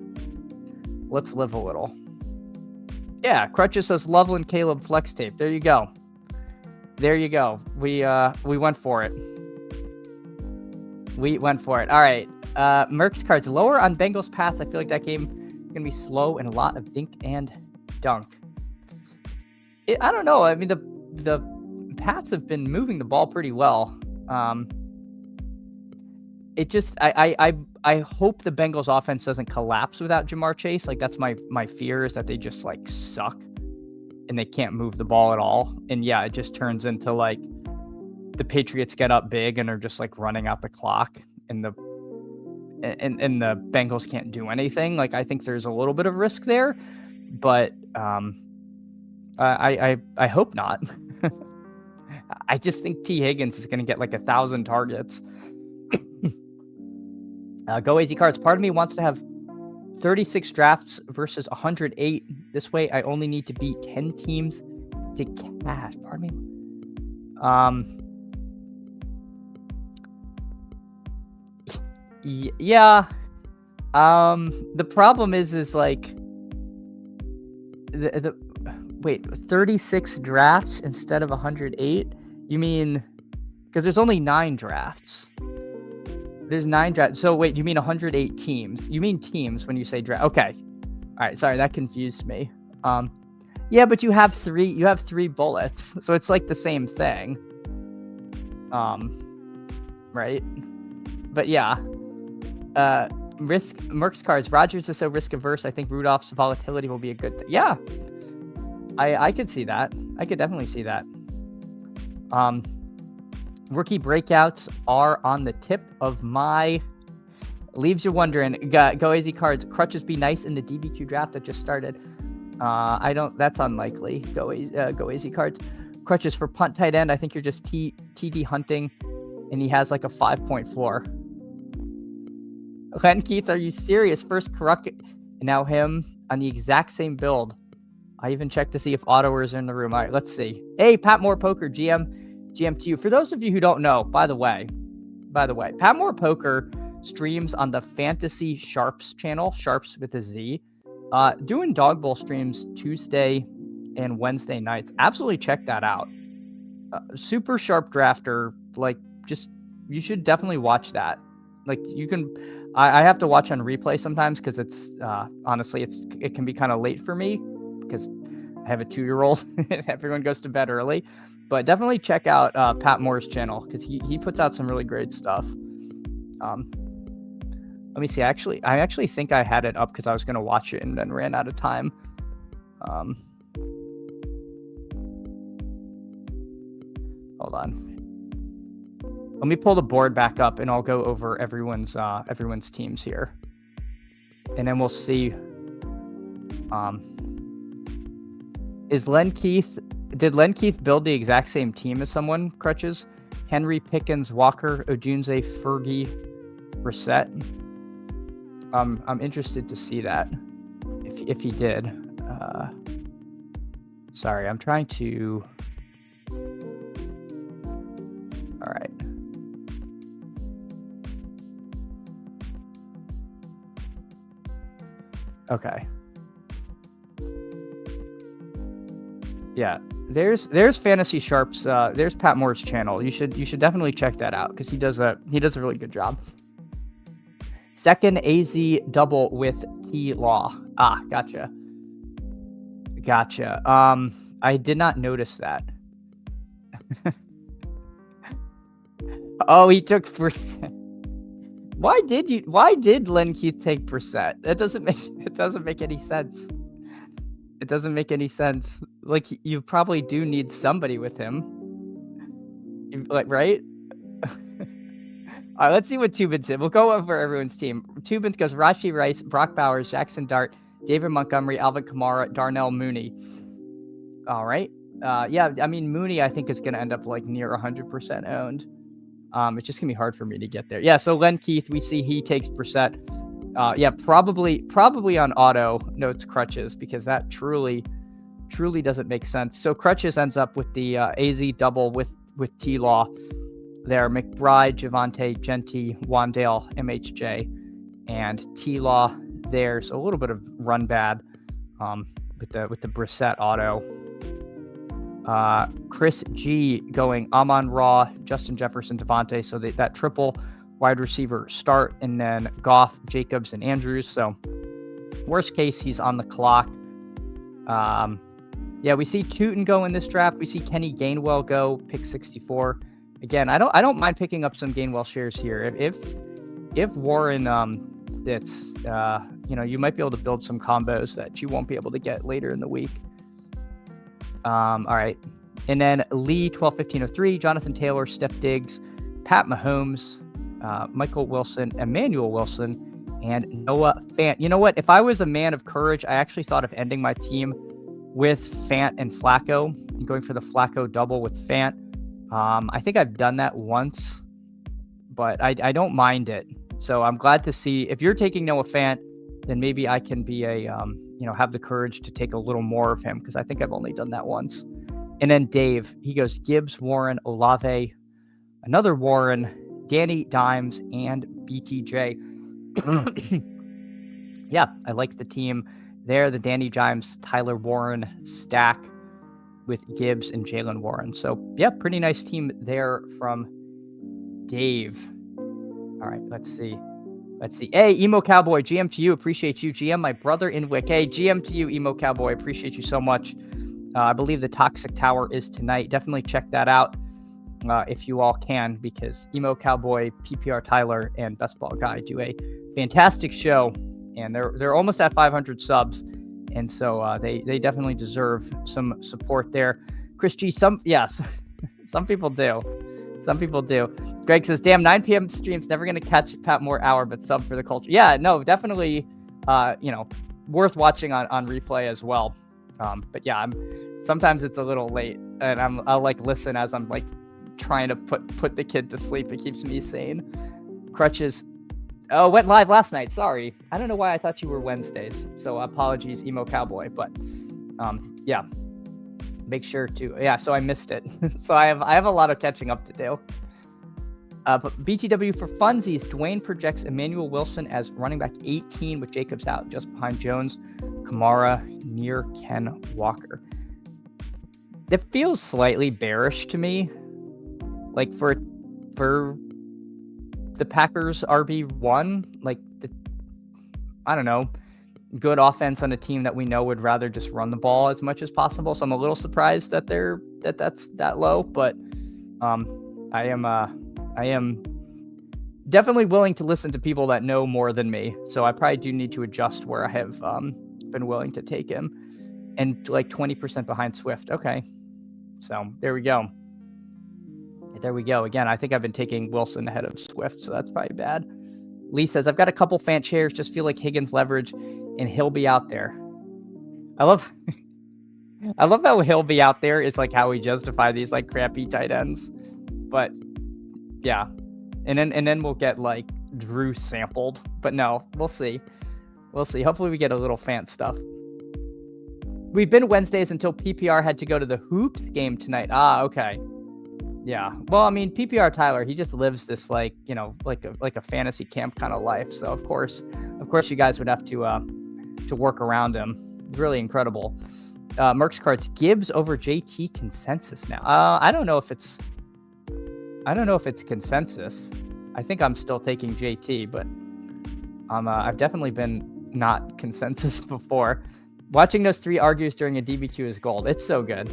Yeah, Crutches says Loveland Caleb flex tape. There you go. We went for it. All right. Merck's cards lower on Bengals Pats. I feel like that game is gonna be slow and a lot of dink and dunk. I don't know. I mean the Pats have been moving the ball pretty well. It just I hope the Bengals offense doesn't collapse without Jamar Chase. Like, that's my fear, is that they just like suck and they can't move the ball at all. And yeah, it just turns into like the Patriots get up big and are just like running out the clock, and the Bengals can't do anything. Like, I think there's a little bit of risk there, but I hope not. I just think T. Higgins is going to get like 1,000 targets. Go Easy Cards. Part of me wants to have 36 drafts versus 108. This way, I only need to beat 10 teams to cash. Pardon me. Yeah. The problem is like wait, 36 drafts instead of 108? You mean, because there's only 9 drafts. There's 9 drafts. So wait, you mean 108 teams? You mean teams when you say draft? Okay. All right. Sorry, that confused me. Yeah, but you have 3 bullets, so it's like the same thing. Right? But yeah. Merck's cards. Rodgers is so risk averse. I think Rudolph's volatility will be a good thing. Yeah. I could see that. I could definitely see that. Rookie breakouts are on the tip of my... Leaves you wondering. Go Easy Cards. Crutches be nice in the DBQ draft that just started. That's unlikely. Go Easy Cards. Crutches for punt tight end. I think you're just TD hunting, and he has like a 5-point floor. Len Keith, are you serious? First Karuk, and now him on the exact same build. I even checked to see if Ottawers are in the room. All right, let's see. Hey, Pat Moore Poker, GM to you. For those of you who don't know, by the way, Pat Moore Poker streams on the Fantasy Sharps channel, Sharps with a Z, doing Dawg Bowl streams Tuesday and Wednesday nights. Absolutely check that out. Super sharp drafter. Like, just, you should definitely watch that. Like, you can, I have to watch on replay sometimes because it's, honestly, it can be kind of late for me because I have a 2-year-old and everyone goes to bed early. But definitely check out Pat Moore's channel because he puts out some really great stuff. Let me see. I actually think I had it up because I was going to watch it and then ran out of time. Hold on. Let me pull the board back up and I'll go over everyone's teams here, and then we'll see. Did Len Keith build the exact same team as someone? Crutches, Henry, Pickens, Walker, Ojunze, Fergie, Brissett. I'm interested to see that if he did. Sorry, I'm trying to. All right. Okay. Yeah, there's Fantasy Sharps. There's Pat Moore's channel. You should definitely check that out because he does a really good job. Second AZ double with T Law. Gotcha. I did not notice that. Oh, he took Brissett. Why did Len Keith take Brissett? It doesn't make any sense. It doesn't make any sense. Like, you probably do need somebody with him. Like, right? All right, let's see what Tubin said. We'll go over everyone's team. Tubin goes Rashi Rice, Brock Bowers, Jackson Dart, David Montgomery, Alvin Kamara, Darnell Mooney. All right. Yeah, I mean, Mooney, I think, is going to end up like near 100% owned. It's just going to be hard for me to get there. Yeah, so Len Keith, we see he takes Brissett. Yeah, probably on auto notes Crutches because that truly doesn't make sense. So Crutches ends up with the AZ double with T-Law there. McBride, Javonte, Genty, Wandale, MHJ, and T-Law. There's a little bit of run bad with the Brissett auto. Chris G going Amon-Ra, Justin Jefferson, Devontae. So that triple wide receiver start, and then Goff, Jacobs, and Andrews. So worst case, he's on the clock. Yeah, we see Tootin go in this draft. We see Kenny Gainwell go, pick 64. Again, I don't mind picking up some Gainwell shares here. If Warren sits, you might be able to build some combos that you won't be able to get later in the week. All right. And then Lee 12-15-03, Jonathan Taylor, Steph Diggs, Pat Mahomes, Michael Wilson, Emmanuel Wilson, and Noah Fant. You know what? If I was a man of courage, I actually thought of ending my team with Fant and Flacco and going for the Flacco double with Fant. I think I've done that once, but I don't mind it. So I'm glad to see if you're taking Noah Fant, then maybe I can be have the courage to take a little more of him, because I think I've only done that once. And then Dave, he goes Gibbs, Warren, Olave, another Warren, Danny Dimes, and BTJ. Yeah, I like the team there. The Danny Dimes, Tyler Warren stack with Gibbs and Jalen Warren. So, yeah, pretty nice team there from Dave. All right, let's see. Hey, Emo Cowboy, GM to you. Appreciate you. GM, my brother in Wick. Hey, GM to you, Emo Cowboy. Appreciate you so much. I believe the Toxic Tower is tonight. Definitely check that out if you all can, because Emo Cowboy, PPR Tyler, and Best Ball Guy do a fantastic show, and they're almost at 500 subs, and so they definitely deserve some support there. Chris G, some people do. Some people do. Greg says, damn, 9 p.m. stream's never going to catch Pat Moore hour, but sub for the culture. Yeah, no, definitely, worth watching on replay as well. But yeah, sometimes it's a little late, and I'll listen as I'm trying to put the kid to sleep. It keeps me sane. Crutches. Oh, went live last night. Sorry. I don't know why I thought you were Wednesdays. So apologies, Emo Cowboy. But yeah. Make sure to, so I missed it. So I have a lot of catching up to do. But BTW for funsies, Dwayne projects Emmanuel Wilson as running back 18 with Jacobs out, just behind Jones, Kamara, near Ken Walker. It feels slightly bearish to me. For the Packers RB1, I don't know, good offense on a team that we know would rather just run the ball as much as possible. So I'm a little surprised that that's that low, but I am definitely willing to listen to people that know more than me. So I probably do need to adjust where I have been willing to take him, and 20% behind Swift. Okay. So there we go. Again, I think I've been taking Wilson ahead of Swift, so that's probably bad. Lee says, I've got a couple Fant shares, just feel like Higgins leverage, and he'll be out there. I love how he'll be out there is how we justify these crappy tight ends. But yeah. And then we'll get Drew sampled. But no, we'll see. Hopefully we get a little Fant stuff. We've been Wednesdays until PPR had to go to the Hoops game tonight. Okay. Yeah. Well, I mean, PPR Tyler, he just lives this like a fantasy camp kind of life. So of course you guys would have to work around him. Really incredible. Merck's cards, Gibbs over JT consensus now. I don't know if it's consensus. I think I'm still taking JT, but I've definitely been not consensus before. Watching those three argues during a DBQ is gold. It's so good.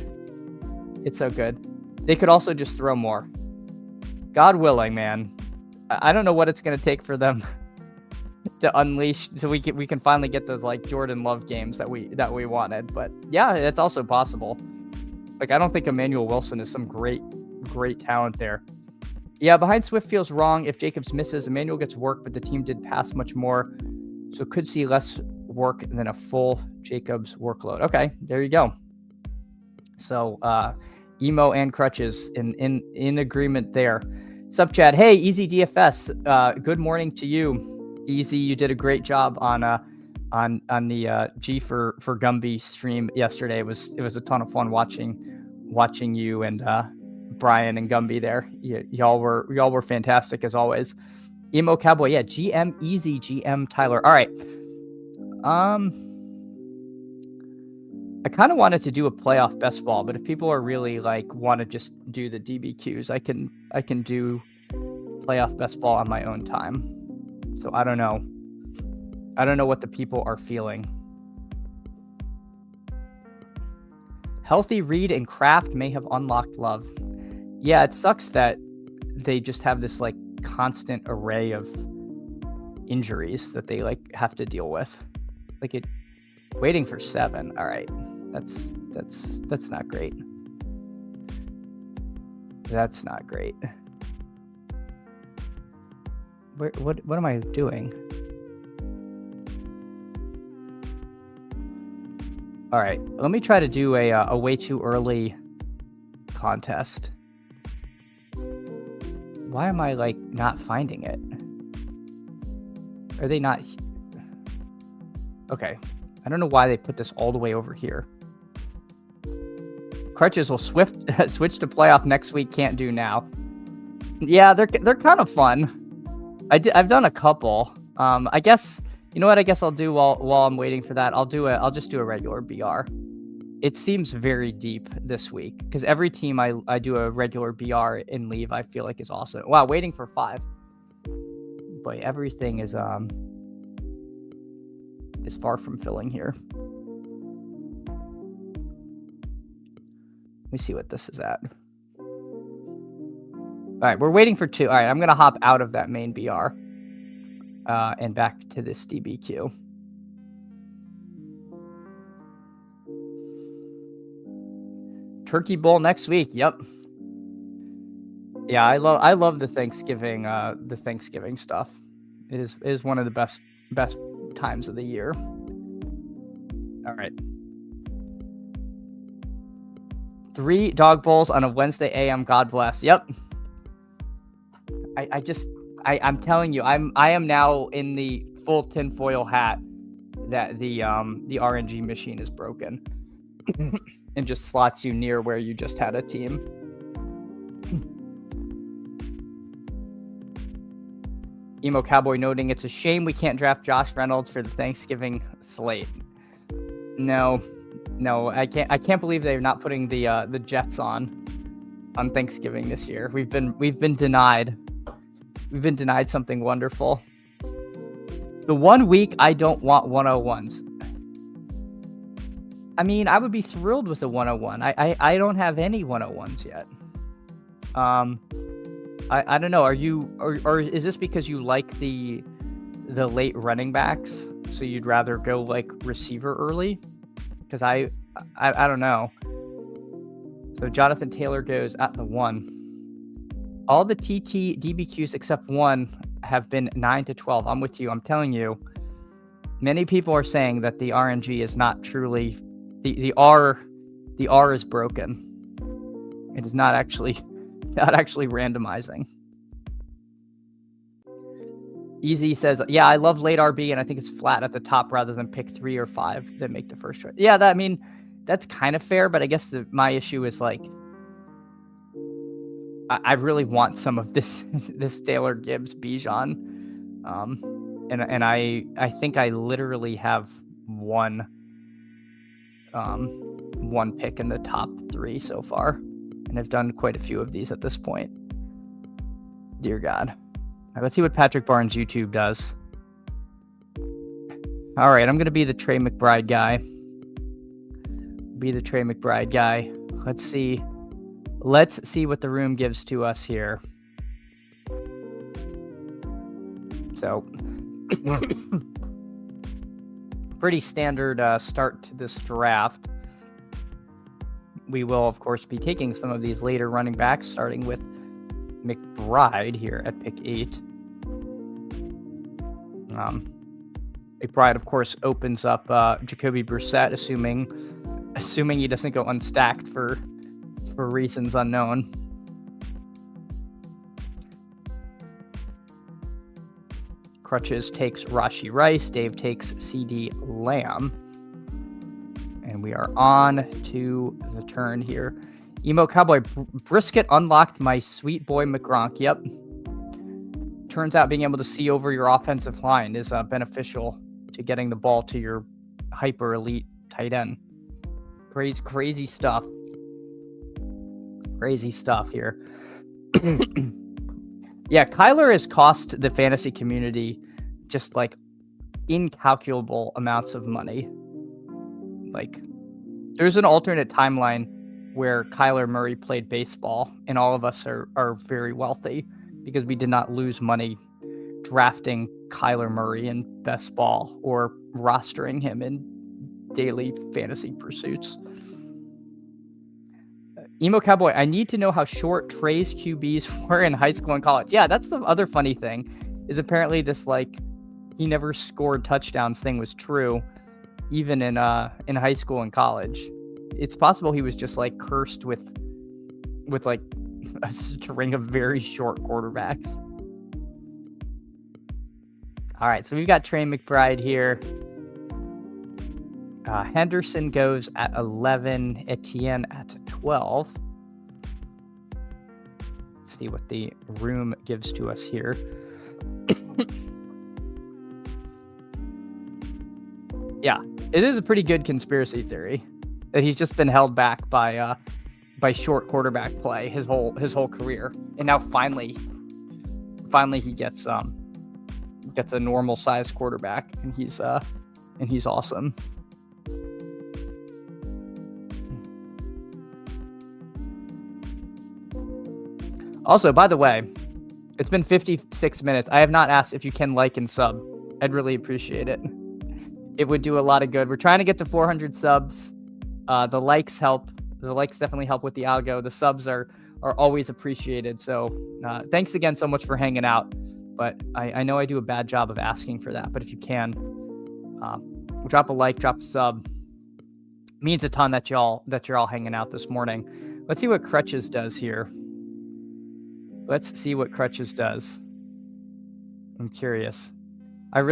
They could also just throw more. God willing, man. I don't know what it's going to take for them to unleash so we can finally get those Jordan Love games that we wanted. But yeah, it's also possible. I don't think Emmanuel Wilson is some great talent there. Yeah, behind Swift feels wrong. If Jacobs misses, Emmanuel gets work, but the team did pass much more, so could see less work than a full Jacobs workload. Okay, there you go. So Emo and Crutches in agreement there. Sup, Chad? Hey, Easy DFS. Good morning to you, Easy. You did a great job on the G for Gumby stream yesterday. It was a ton of fun watching you and Brian and Gumby there. Y'all were fantastic as always. Emo Cowboy, yeah. GM Easy, GM Tyler. All right. I kind of wanted to do a playoff best ball, but if people are really want to just do the DBQs, I can do playoff best ball on my own time. So I don't know. I don't know what the people are feeling. Healthy Reed and Kraft may have unlocked love. Yeah, it sucks that they just have this like constant array of injuries that they like have to deal with. Like it waiting for 7. All right. That's not great. That's not great. What am I doing? All right, let me try to do a way too early contest. Why am I like not finding it? Are they not? Okay, I don't know why they put this all the way over here. Crutches will switch to playoff next week. Can't do now. Yeah, they're kind of fun. I've done a couple. I guess. You know what? I guess I'll do while I'm waiting for that. I'll just do a regular BR. It seems very deep this week because every team I do a regular BR and leave, I feel like is awesome. Wow, waiting for 5. Boy, everything is far from filling here. Let me see what this is at. All right, we're waiting for 2. All right, I'm gonna hop out of that main BR. And back to this DBQ. Turkey Bowl next week. Yep. Yeah, I love the Thanksgiving stuff. It is one of the best times of the year. All right. 3 Dawg Bowls on a Wednesday AM. God bless. Yep. I'm telling you, I am now in the full tinfoil hat that the RNG machine is broken and just slots you near where you just had a team. Emo Cowboy noting it's a shame we can't draft Josh Reynolds for the Thanksgiving slate. No, I can't believe they're not putting the Jets on Thanksgiving this year. We've been denied. We've been denied something wonderful. The 1 week I don't want 101s. I mean, I would be thrilled with a 101. I don't have any 101s yet. I don't know. Are you or is this because you like the late running backs, so you'd rather go like receiver early? Because I don't know. So Jonathan Taylor goes at the 1. All the TT DBQs except 1 have been 9 to 12. I'm with you. I'm telling you. Many people are saying that the RNG is not truly the R is broken. It is not actually randomizing. Easy says, yeah, I love late RB, and I think it's flat at the top rather than pick 3 or 5 that make the first choice. Yeah, that's kind of fair, but I guess my issue is like, I really want some of this Taylor Gibbs Bijan, and I think I literally have one pick in the top 3 so far, and I've done quite a few of these at this point. Dear God. All right, let's see what Patrick Barnes YouTube does. All right, I'm gonna be the Trey McBride guy. Let's see. Let's see what the room gives to us here. So, pretty standard start to this draft. We will, of course, be taking some of these later running backs, starting with McBride here at pick 8. McBride, of course, opens up Jacoby Brissett, assuming he doesn't go unstacked for reasons unknown. Crutches takes Rashee Rice. Dave takes CD Lamb. And we are on to the turn here. Emo Cowboy Brisket unlocked my sweet boy McGronk. Yep. Turns out being able to see over your offensive line is beneficial to getting the ball to your hyper elite tight end. Crazy stuff. Crazy stuff here. Yeah, Kyler has cost the fantasy community just like incalculable amounts of money. Like There's an alternate timeline where Kyler Murray played baseball, and all of us are very wealthy because we did not lose money drafting Kyler Murray in best ball or rostering him in daily fantasy pursuits. Emo Cowboy, I need to know how short Trey's QBs were in high school and college. Yeah, that's the other funny thing, is apparently this, like, he never scored touchdowns thing was true, even in high school and college. It's possible he was just, like, cursed with like a string of very short quarterbacks. All right, so we've got Trey McBride here. Henderson goes at 11, Etienne at 12. Let's see what the room gives to us here. Yeah, it is a pretty good conspiracy theory that he's just been held back by short quarterback play his whole career, and now finally he gets a normal sized quarterback, and he's awesome. Also, by the way, it's been 56 minutes. I have not asked if you can like and sub. I'd really appreciate it. It would do a lot of good. We're trying to get to 400 subs. The likes help. The likes definitely help with the algo. The subs are always appreciated. So thanks again so much for hanging out. But I know I do a bad job of asking for that. But if you can, drop a like, drop a sub. It means a ton that you're all hanging out this morning. Let's see what Crutches does here. Let's see what Crutches does. I'm curious. I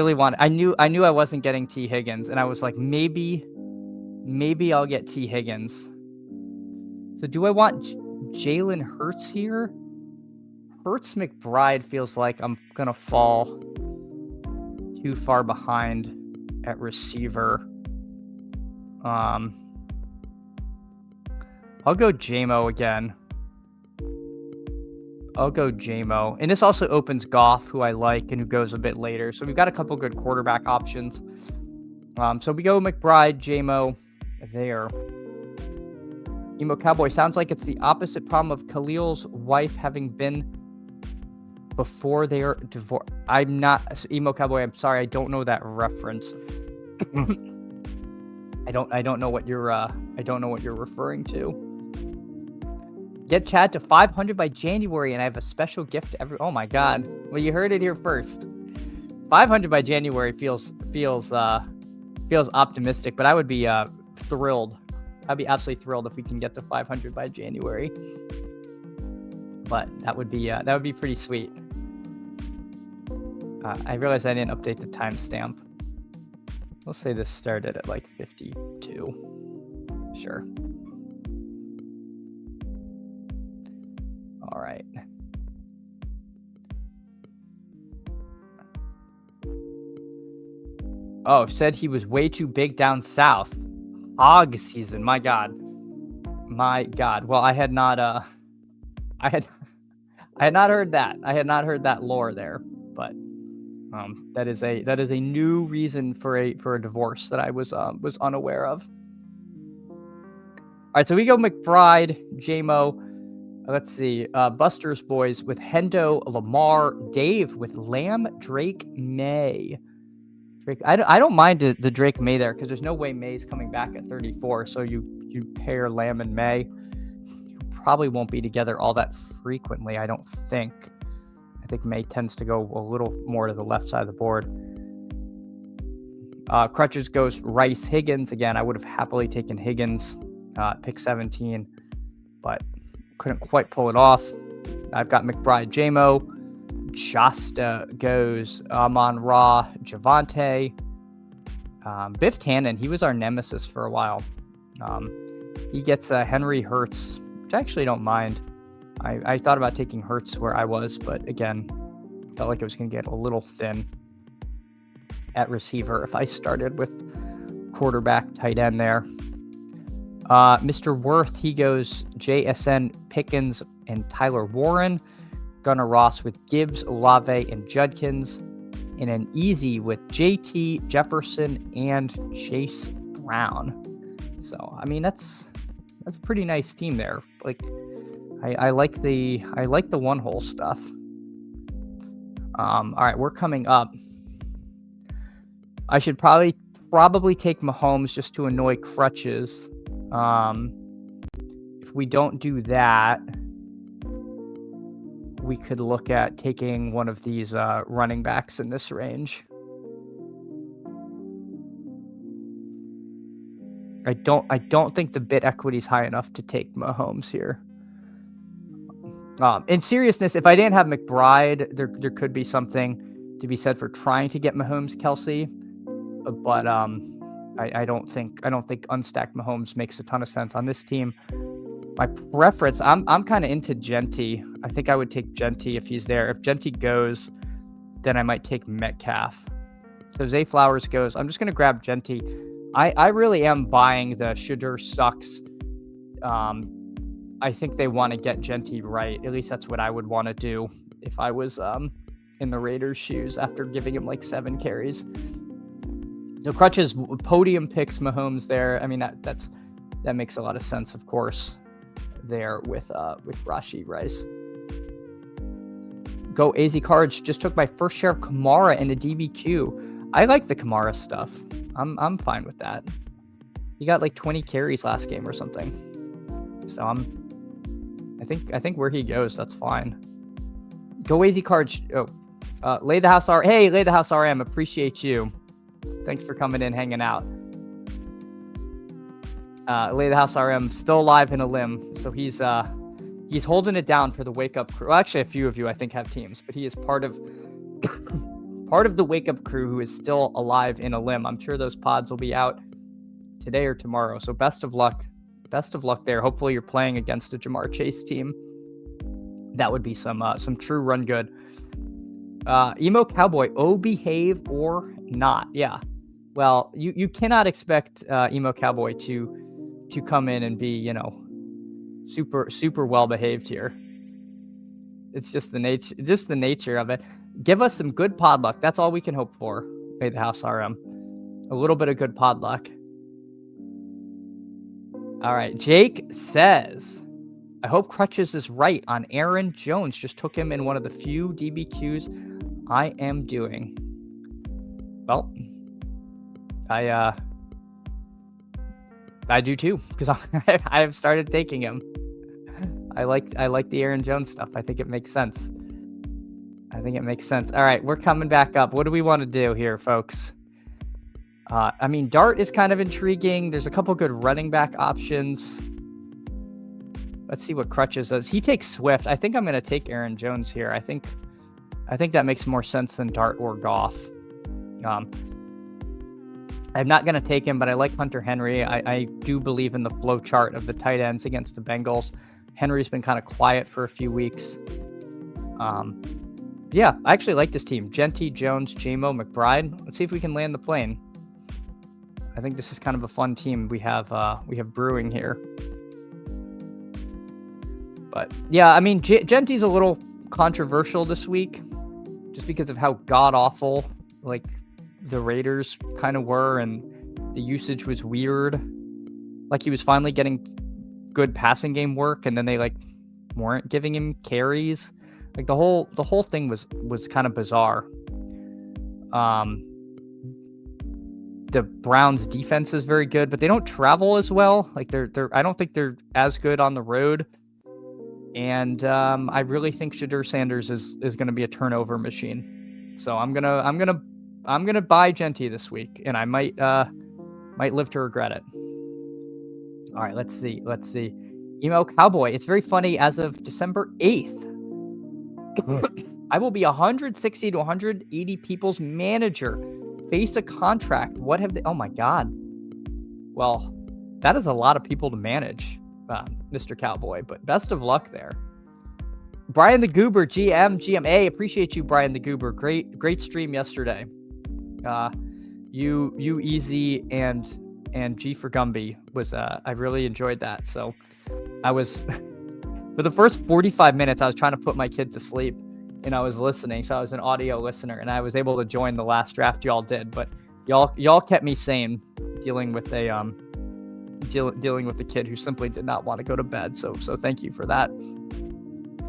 knew I wasn't getting T. Higgins, and I was like, maybe I'll get T. Higgins. So do I want Jalen Hurts here? Hurts McBride feels like I'm gonna fall too far behind at receiver. I'll go JMO again. I'll go JMO. And this also opens Goff, who I like and who goes a bit later. So we've got a couple good quarterback options. So we go McBride, JMO there. Emo Cowboy, sounds like it's the opposite problem of Khalil's wife having been before their divorce. I'm not Emo Cowboy. I'm sorry. I don't know that reference. I don't know what you're referring to. Get Chad to 500 by January, and I have a special gift to every. Oh my God! Well, you heard it here first. 500 by January feels optimistic, but I would be thrilled. I'd be absolutely thrilled if we can get to 500 by January. But that would be pretty sweet. I realized I didn't update the timestamp. We'll say this started at like 52. Sure. All right. Oh, said he was way too big down south. Hog season. My God. Well, I had not heard that. I had not heard that lore there, but that is a new reason for a divorce that I was unaware of. All right, so we go McBride, JMO. Let's see. Buster's Boys with Hendo, Lamar, Dave with Lamb, Drake, May. Drake, I don't mind the Drake May there because there's no way May's coming back at 34. So you pair Lamb and May. You probably won't be together all that frequently, I don't think. I think May tends to go a little more to the left side of the board. Crutches goes Rice, Higgins. Again, I would have happily taken Higgins, pick 17, but couldn't quite pull it off. I've got McBride, JMO. Shasta goes Amon-Ra, Javante. Biff Tannen, he was our nemesis for a while. He gets Henry Hurts, which I actually don't mind. I thought about taking Hurts where I was, but again, felt like it was going to get a little thin at receiver if I started with quarterback, tight end there. Mr. Worth, he goes JSN, Pickens, and Tyler Warren. Gunnar Ross with Gibbs, Olave, and Judkins. And an easy with JT, Jefferson, and Chase Brown. So I mean that's a pretty nice team there. Like I like the one hole stuff. All right, we're coming up. I should probably take Mahomes just to annoy Crutches. If we don't do that, we could look at taking one of these running backs in this range. I don't think the bid equity is high enough to take Mahomes here. In seriousness, if I didn't have McBride, there could be something to be said for trying to get Mahomes Kelsey, but I don't think unstacked Mahomes makes a ton of sense on this team. My preference, I'm kind of into Genty. I think I would take Genty if he's there. If Genty goes, then I might take Metcalf. So Zay Flowers goes. I'm just gonna grab Genty. I really am buying the Shedeur sucks. I think they want to get Genty right. At least that's what I would want to do if I was in the Raiders' shoes after giving him like 7 carries. So Crutches podium picks Mahomes there. I mean that makes a lot of sense, of course. There with Rashee Rice. Go AZ Cards just took my first share of Kamara in the DBQ. I like the Kamara stuff. I'm fine with that. He got like 20 carries last game or something. So I think where he goes, that's fine. Go AZ Cards. Lay the House R. Hey, Lay the House RM. Appreciate you. Thanks for coming in, hanging out. Lay the House RM still alive in a limb, so he's holding it down for the Wake Up crew. Well, actually, a few of you I think have teams, but he is part of the Wake Up crew who is still alive in a limb. I'm sure those pods will be out today or tomorrow. So best of luck there. Hopefully you're playing against a Jamar Chase team. That would be some true run good. Emo Cowboy, behave or not? Yeah. Well, you cannot expect Emo Cowboy to come in and be, super well behaved here. It's just the nature of it. Give us some good pod luck. That's all we can hope for. May the House RM. A little bit of good pod luck. All right. Jake says, I hope Crutches is right on Aaron Jones. Just took him in one of the few DBQs I am doing. Well, I do too, because I have started taking him. I like the Aaron Jones stuff. I think it makes sense. All right, we're coming back up. What do we want to do here, folks? Dart is kind of intriguing. There's a couple good running back options. Let's see what Crutches does. He takes Swift. I think I'm going to take Aaron Jones here. I think that makes more sense than Dart or Goff. I'm not going to take him, but I like Hunter Henry. I do believe in the flow chart of the tight ends against the Bengals. Henry's been kind of quiet for a few weeks. Yeah, I actually like this team. Genty, Jones, J-Mo, McBride. Let's see if we can land the plane. I think this is kind of a fun team we have brewing here. But yeah, Genty's a little controversial this week just because of how god-awful like the Raiders kind of were, and the usage was weird. Like he was finally getting good passing game work, and then they like weren't giving him carries. Like the whole thing was kind of bizarre. The Browns defense is very good, but they don't travel as well. Like I don't think they're as good on the road. And I really think Shedeur Sanders is going to be a turnover machine. So I'm gonna buy Genty this week, and I might live to regret it. All right, let's see. Emo Cowboy. It's very funny. As of December 8th, I will be 160 to 180 people's manager. Face a contract. What have they? Oh my God. Well, that is a lot of people to manage, Mr. Cowboy. But best of luck there. Brian the Goober, GMA. Appreciate you, Brian the Goober. Great stream yesterday. You Easy and G for Gumby was I really enjoyed that. So I was for the first 45 minutes I was trying to put my kid to sleep, and I was listening. So I was an audio listener, and I was able to join the last draft y'all did, but y'all kept me sane dealing with a dealing with a kid who simply did not want to go to bed. So thank you for that.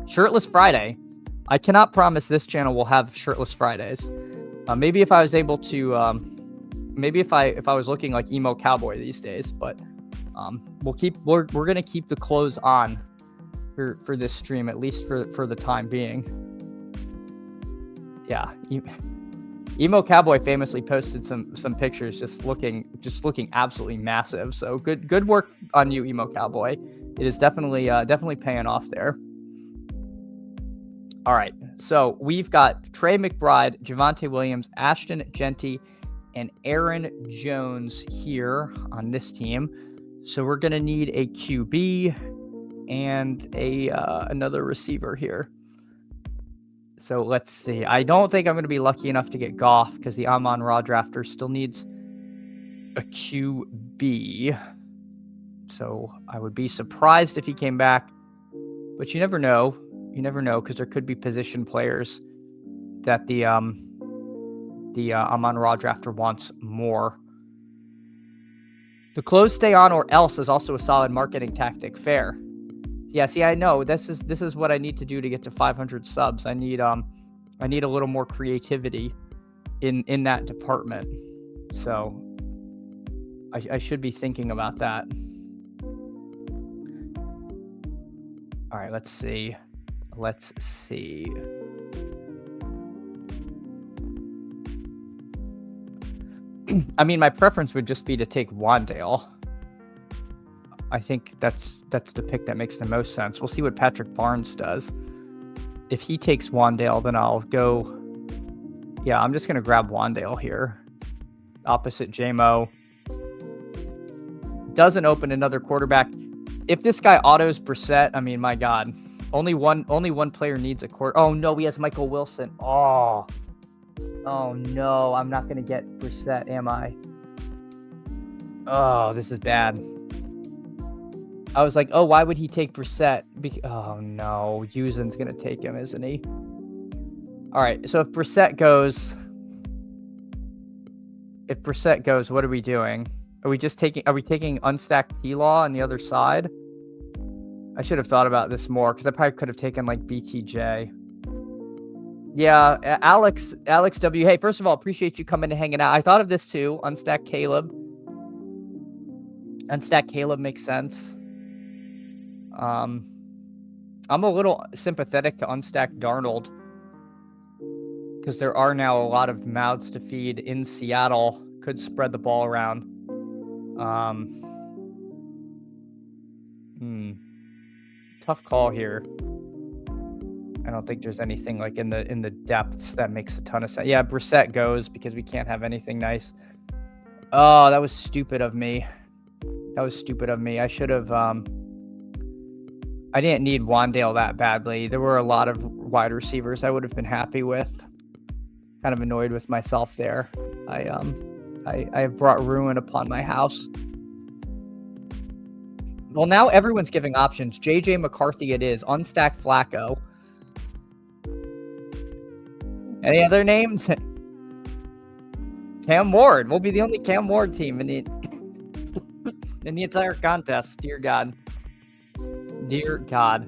Shirtless Friday. I cannot promise this channel will have Shirtless Fridays. Maybe if I was able to, maybe if I was looking like emo cowboy these days, but we're gonna keep the clothes on for this stream, at least for the time being. Yeah, emo cowboy famously posted some pictures just looking absolutely massive. So good work on you, emo cowboy. It is definitely paying off there. All right, so we've got Trey McBride, Javonte Williams, Ashton Genty, and Aaron Jones here on this team. So we're gonna need a QB and another receiver here. So let's see. I don't think I'm going to be lucky enough to get Goff because the Amon-Ra drafter still needs a QB. So I would be surprised if he came back. But you never know. You never know because there could be position players that the Amon-Ra drafter wants more. The clothes stay on or else is also a solid marketing tactic. Fair. Yeah, see, I know this is what I need to do to get to 500 subs. I need a little more creativity in that department. So I should be thinking about that. All right, let's see. Let's see. I mean, my preference would just be to take Wandale. I think that's the pick that makes the most sense. We'll see what Patrick Barnes does. If he takes Wandale, then I'll go. Yeah, I'm just going to grab Wandale here. Opposite JMO. Doesn't open another quarterback. If this guy autos Brissett, I mean, my God. Only one player needs a quarter. Oh, no, he has Michael Wilson. Oh no, I'm not going to get Brissett, am I? Oh, this is bad. I was like, oh, why would he take Brissett? Oh, no. Yuzin's going to take him, isn't he? All right, so if Brissett goes, what are we doing? Are we taking unstacked T-Law on the other side? I should have thought about this more because I probably could have taken like BTJ. Yeah, Alex W. Hey, first of all, appreciate you coming and hanging out. I thought of this too. Unstack Caleb. Unstack Caleb makes sense. I'm a little sympathetic to unstack Darnold because there are now a lot of mouths to feed in Seattle. Could spread the ball around. Tough call here. I don't think there's anything like in the depths that makes a ton of sense. Yeah, Brissett goes because we can't have anything nice. Oh, that was stupid of me. I should have. I didn't need Wandale that badly. There were a lot of wide receivers I would have been happy with. Kind of annoyed with myself there. I have brought ruin upon my house. Well, now everyone's giving options. JJ McCarthy it is. Unstack Flacco. Any other names? Cam Ward. We'll be the only Cam Ward team in the entire contest. Dear God. Dear God.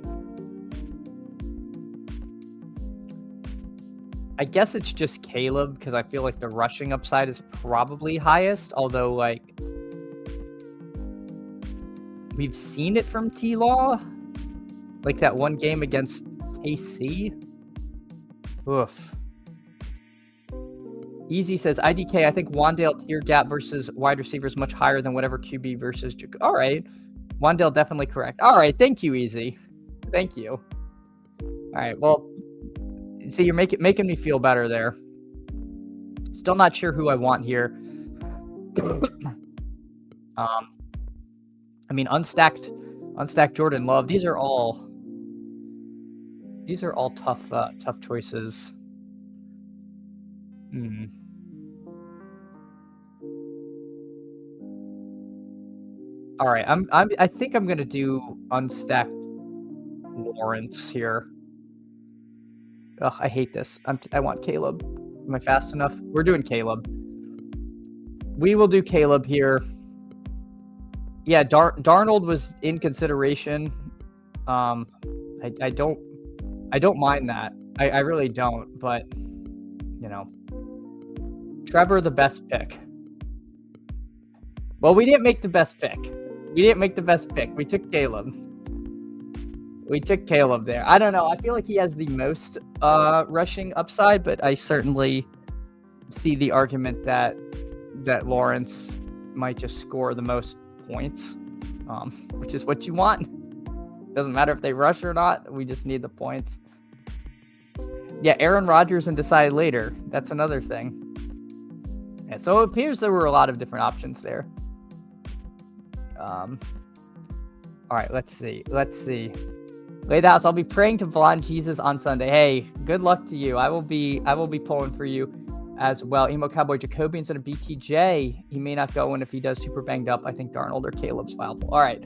I guess it's just Caleb because I feel like the rushing upside is probably highest. Although, like, we've seen it from T-Law. Like that one game against KC. Oof. Easy says, IDK, I think Wandale tier gap versus wide receivers much higher than whatever QB versus... All right. Wandale definitely correct. All right. Thank you, Easy. Thank you. All right. Well, see, you're making me feel better there. Still not sure who I want here. I mean, unstacked Jordan Love. These are all tough choices. All right, I think I'm gonna do unstacked Lawrence here. Ugh, I hate this. I want Caleb. Am I fast enough? We're doing Caleb. We will do Caleb here. Yeah, Darnold was in consideration. I don't mind that. I really don't, but you know, Trevor the best pick. Well, we didn't make the best pick. We took Caleb. We took Caleb there. I don't know. I feel like he has the most rushing upside, but I certainly see the argument that Lawrence might just score the most points, which is what you want. Doesn't matter if they rush or not. We just need the points. Yeah, Aaron Rodgers and decide later. That's another thing. Yeah, so it appears there were a lot of different options there. All right, let's see. Lay the house. I'll be praying to blind Jesus on Sunday. Hey, good luck to you. I will be pulling for you as well. Emo Cowboy Jacobian's in a BTJ. He may not go in if he does super banged up. I think Darnold or Caleb's viable. All right.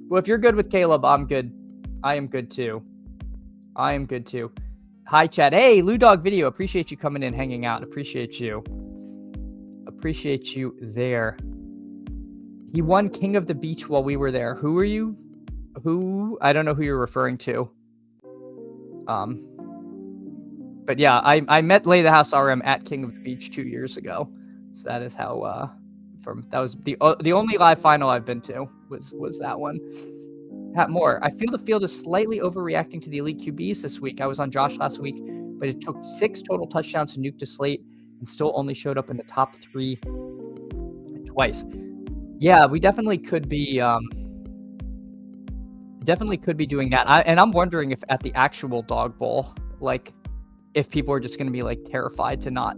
Well, if you're good with Caleb, I'm good. I am good too. Hi, Chad. Hey, Lou Dog Video. Appreciate you coming in, hanging out. Appreciate you there. He won King of the Beach while we were there. Who are you? I don't know who you're referring to. But yeah, I met Lay the House RM at King of the Beach 2 years ago. So that is how that was the only live final I've been to was that one. Pat Moore, I feel the field is slightly overreacting to the elite QBs this week. I was on Josh last week, but it took 6 total touchdowns to nuke to slate and still only showed up in the top 3 twice. Yeah, we definitely could be doing that. And I'm wondering if at the actual Dawg Bowl, like if people are just going to be like terrified to not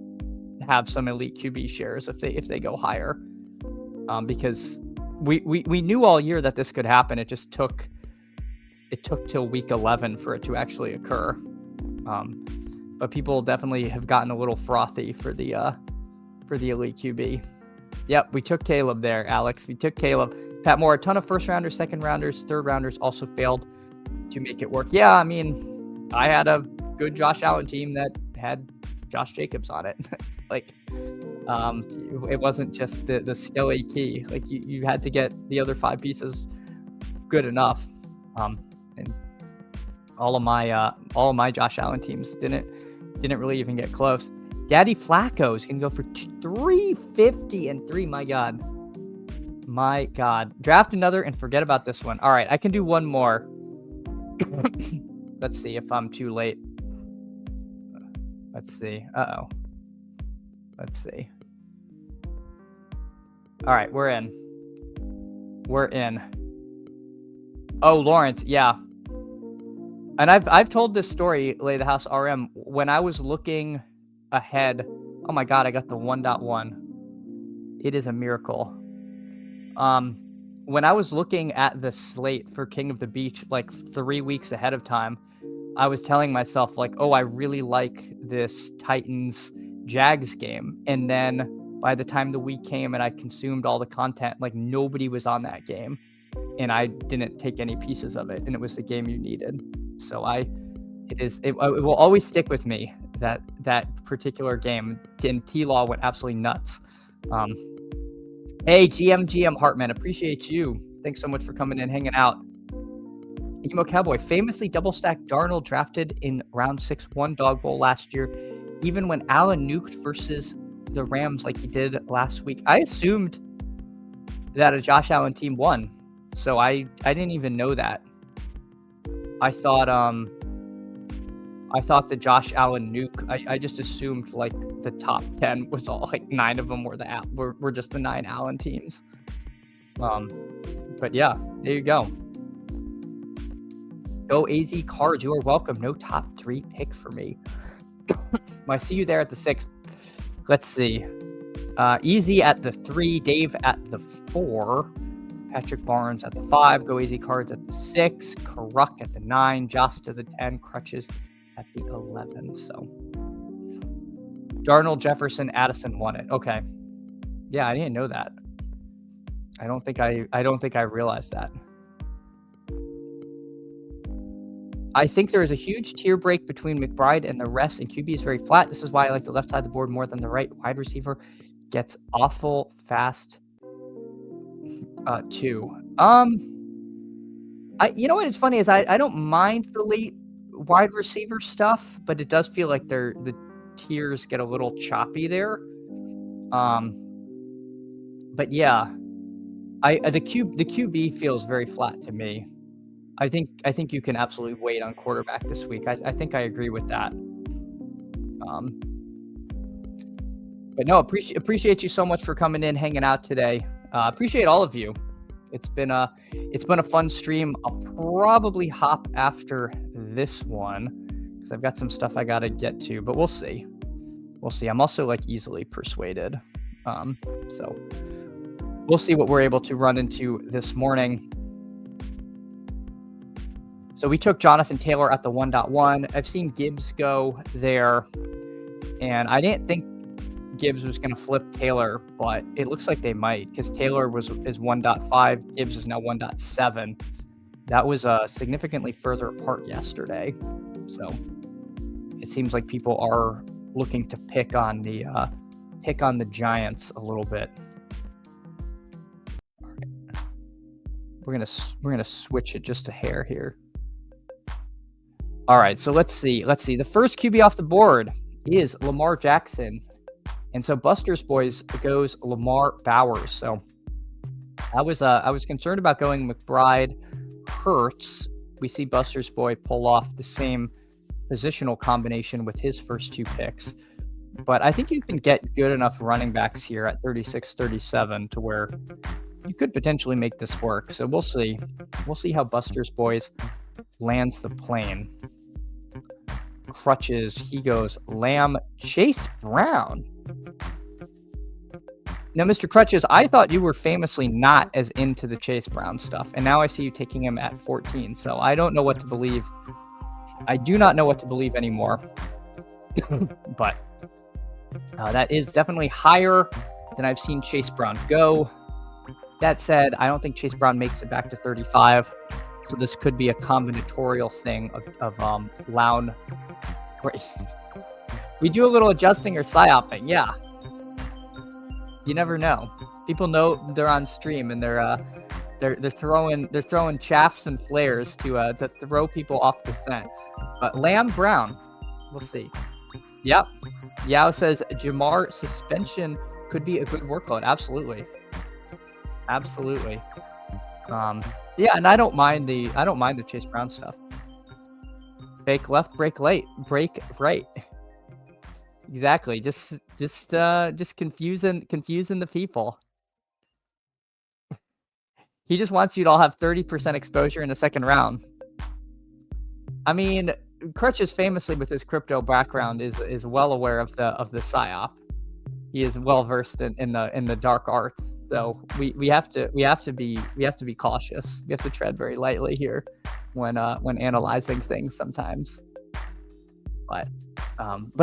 have some elite QB shares if they go higher, because we knew all year that this could happen. It just took till week 11 for it to actually occur. But people definitely have gotten a little frothy for the elite QB. Yep, we took Caleb there, Alex. We took Caleb. Pat Moore, a ton of first rounders, second rounders, third rounders also failed to make it work. Yeah, I mean, I had a good Josh Allen team that had Josh Jacobs on it. Like, it wasn't just the Skelly key. Like, you had to get the other 5 pieces good enough. And all of my Josh Allen teams didn't really even get close. Daddy Flacco's can go for 350 and 3. My God. Draft another and forget about this one. All right, I can do one more. Let's see if I'm too late. Let's see. Let's see. All right, we're in. Oh, Lawrence, yeah. And I've told this story, Lay the House RM, when I was looking ahead. Oh my God, I got the 1.1. It is a miracle. When I was looking at the slate for King of the Beach like 3 weeks ahead of time, I was telling myself like, oh, I really like this Titans Jags game. And then by the time the week came and I consumed all the content, like nobody was on that game and I didn't take any pieces of it. And it was the game you needed. So it will always stick with me, that particular game. And T-Law went absolutely nuts. Hey, GM Hartman, appreciate you. Thanks so much for coming in, hanging out. Emo Cowboy, famously double-stacked Darnold drafted in round 6-1 Dawg Bowl last year, even when Allen nuked versus the Rams like he did last week. I assumed that a Josh Allen team won, so I didn't even know that. I thought the Josh Allen nuke, I just assumed like the top 10 was all like 9 of them were just the 9 Allen teams. But yeah, there you go. Go AZ Cards, you are welcome. No top 3 pick for me. I see you there at the 6. Let's see. Easy at the 3, Dave at the 4, Patrick Barnes at the 5, Go AZ Cards at the 6, Karuck at the 9, Joss to the 10, Crutches at the 11. So Darnold, Jefferson, Addison won it. Okay. Yeah, I didn't know that. I don't think I realized that. I think there is a huge tier break between McBride and the rest, and QB is very flat. This is why I like the left side of the board more than the right. Wide receiver gets awful fast. 2. You know what is funny is I don't mind the late wide receiver stuff, but it does feel like the tiers get a little choppy there. But yeah, the QB feels very flat to me. I think you can absolutely wait on quarterback this week. I think I agree with that. But no, appreciate you so much for coming in, hanging out today. Appreciate all of you. It's been a fun stream. I'll probably hop after this one because I've got some stuff I gotta get to, but we'll see. We'll see. I'm also like easily persuaded. So we'll see what we're able to run into this morning. So we took Jonathan Taylor at the 1.1. I've seen Gibbs go there, and I didn't think Gibbs was going to flip Taylor, but it looks like they might because Taylor is 1.5. Gibbs is now 1.7. That was significantly further apart yesterday. So it seems like people are looking to pick on the Giants a little bit. All right. We're gonna switch it just a hair here. All right, so let's see. The first QB off the board is Lamar Jackson. And so Buster's Boys goes Lamar Bowers. So I was concerned about going McBride, Hurts. We see Buster's Boy pull off the same positional combination with his first 2 picks. But I think you can get good enough running backs here at 36, 37 to where you could potentially make this work. So we'll see. We'll see how Buster's Boys lands the plane. Crutches, he goes Lamb, Chase Brown. Now, Mr. Crutches, I thought you were famously not as into the Chase Brown stuff, and now I see you taking him at 14. So I don't know what to believe. I do not know what to believe anymore. But that is definitely higher than I've seen Chase Brown go. That said, I don't think Chase Brown makes it back to 35. So this could be a combinatorial thing of Lown. We do a little adjusting or psyoping, yeah. You never know. People know they're on stream and they're throwing chaffs and flares to throw people off the scent. But Lamb Brown, we'll see. Yep. Yao says Jamar suspension could be a good workload. Absolutely. Yeah, and I don't mind the Chase Brown stuff. Fake left, break late, break right. Exactly. Just confusing the people. He just wants you to all have 30% exposure in the second round. I mean, Crutches famously with his crypto background is well aware of the psyop. He is well versed in the dark arts. So we have to be cautious. We have to tread very lightly here when analyzing things sometimes. But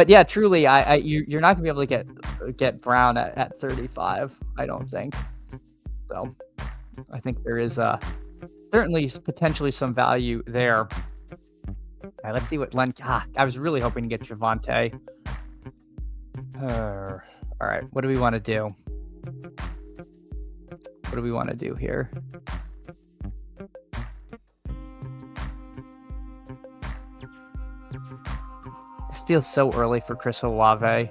yeah, truly, you're not gonna be able to get Brown at 35. I don't think. So I think there is certainly potentially some value there. All right, let's see what Len. I was really hoping to get Javonte. All right, what do we want to do? What do we want to do here? This feels so early for Chris Olave.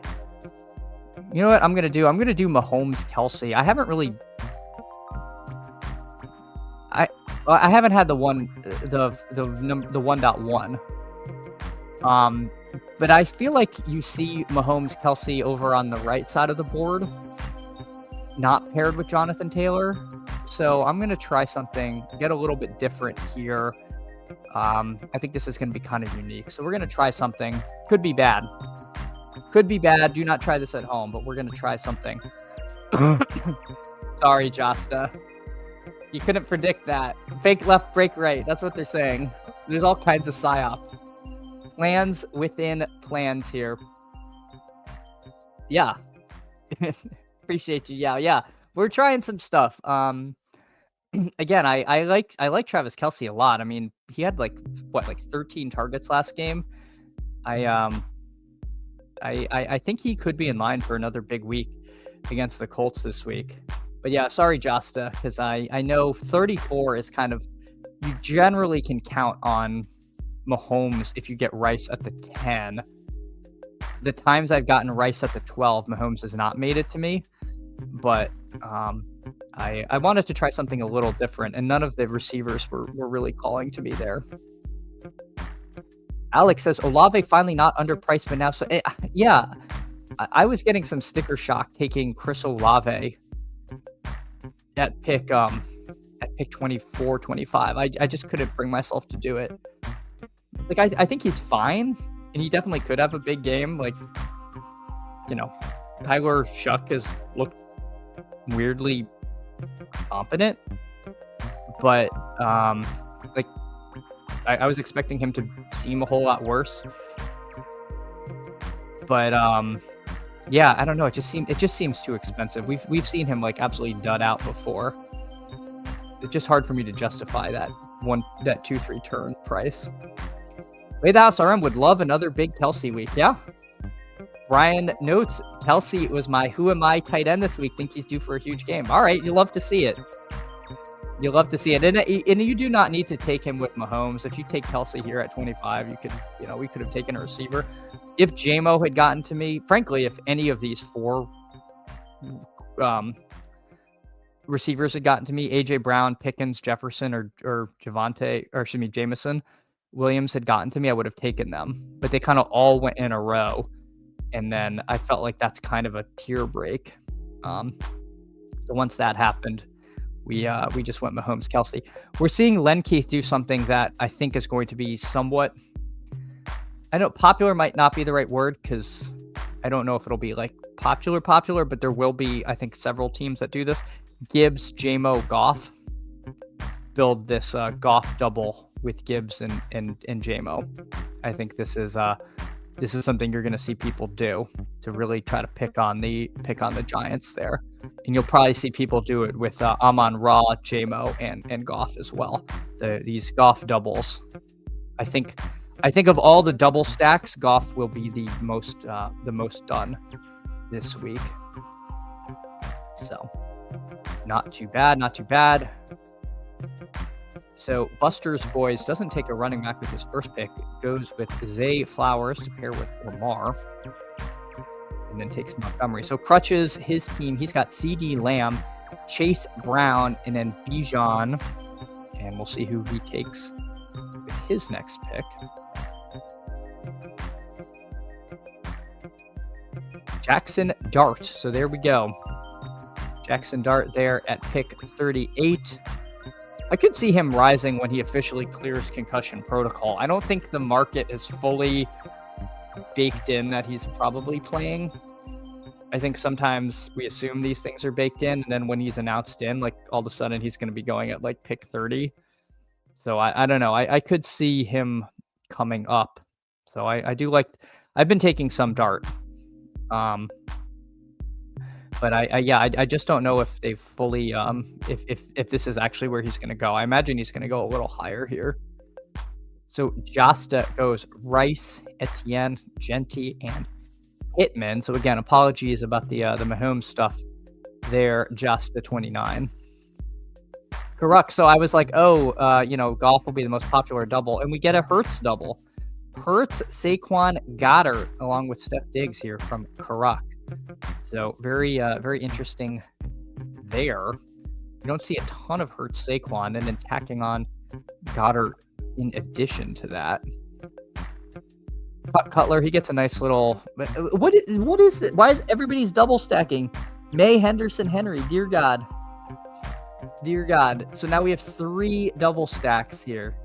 You know what I'm going to do? I'm going to do Mahomes Kelsey. I haven't really... I haven't had the 1.1. But I feel like you see Mahomes Kelsey over on the right side of the board, not paired with Jonathan Taylor. So I'm going to try something, get a little bit different here. I think this is going to be kind of unique. So we're going to try something. Could be bad. Could be bad. Do not try this at home, but we're going to try something. Sorry, Josta. You couldn't predict that. Fake left, break right. That's what they're saying. There's all kinds of psyop. Plans within plans here. Yeah. Appreciate you. Yeah. We're trying some stuff. Again, I like Travis Kelce a lot. I mean, he had like 13 targets last game. I think he could be in line for another big week against the Colts this week. But yeah, sorry, Josta, because I know 34 is kind of, you generally can count on Mahomes if you get Rice at the 10. The times I've gotten Rice at the 12, Mahomes has not made it to me. But I wanted to try something a little different, and none of the receivers were really calling to me there. Alex says, Olave finally not underpriced, but now so yeah. I was getting some sticker shock taking Chris Olave at pick 24, 25. I just couldn't bring myself to do it. Like I think he's fine, and he definitely could have a big game. Like, you know, Tyler Shuck has looked weirdly competent, but like I was expecting him to seem a whole lot worse. But yeah, I don't know. It just seems too expensive. We've seen him like absolutely dud out before. It's just hard for me to justify that 2-3 turn price. Lay the House RM would love another big Kelsey week. Yeah. Brian notes, Kelsey was my who am I tight end this week. Think he's due for a huge game. All right, you love to see it. You love to see it. And you do not need to take him with Mahomes. If you take Kelsey here at 25, you could, we could have taken a receiver. If JMO had gotten to me, frankly, if any of these 4 receivers had gotten to me, AJ Brown, Pickens, Jefferson, or Jameson Williams had gotten to me, I would have taken them. But they kind of all went in a row. And then I felt like that's kind of a tier break. So once that happened, we just went Mahomes, Kelsey. We're seeing Len Keith do something that I think is going to be somewhat, I know popular might not be the right word, because I don't know if it'll be like popular, but there will be, I think, several teams that do this. Gibbs, JMO, Goff build this Goff double with Gibbs and JMO. I think this is something you're going to see people do to really try to pick on the Giants there, and you'll probably see people do it with Amon-Ra, JMO, and Goff as well. These Goff doubles. I think of all the double stacks, Goff will be the most done this week. So not too bad. So Buster's Boys doesn't take a running back with his first pick. It goes with Zay Flowers to pair with Lamar. And then takes Montgomery. So Crutches, his team, he's got CD Lamb, Chase Brown, and then Bijan. And we'll see who he takes with his next pick. Jackson Dart. So there we go. Jackson Dart there at pick 38. I could see him rising when he officially clears concussion protocol. I don't think the market is fully baked in that he's probably playing. I think sometimes we assume these things are baked in, and then when he's announced in, like all of a sudden he's going to be going at like pick 30. So I don't know. I could see him coming up. So I do like. I've been taking some Dart. But I just don't know if they fully if this is actually where he's going to go. I imagine he's going to go a little higher here. So Josta goes Rice, Etienne, Genty, and Hitman. So again, apologies about the Mahomes stuff there, Josta 29. Correct. So I was like, Golf will be the most popular double, and we get a Hurts double. Hurts, Saquon, Goddard, along with Steph Diggs here from Karak. So very interesting there. You don't see a ton of Hurts, Saquon, and then tacking on Goddard in addition to that. Cutler, he gets a nice little. What is it? Why is everybody's double stacking? May, Henderson, Henry. Dear God. So now we have 3 double stacks here.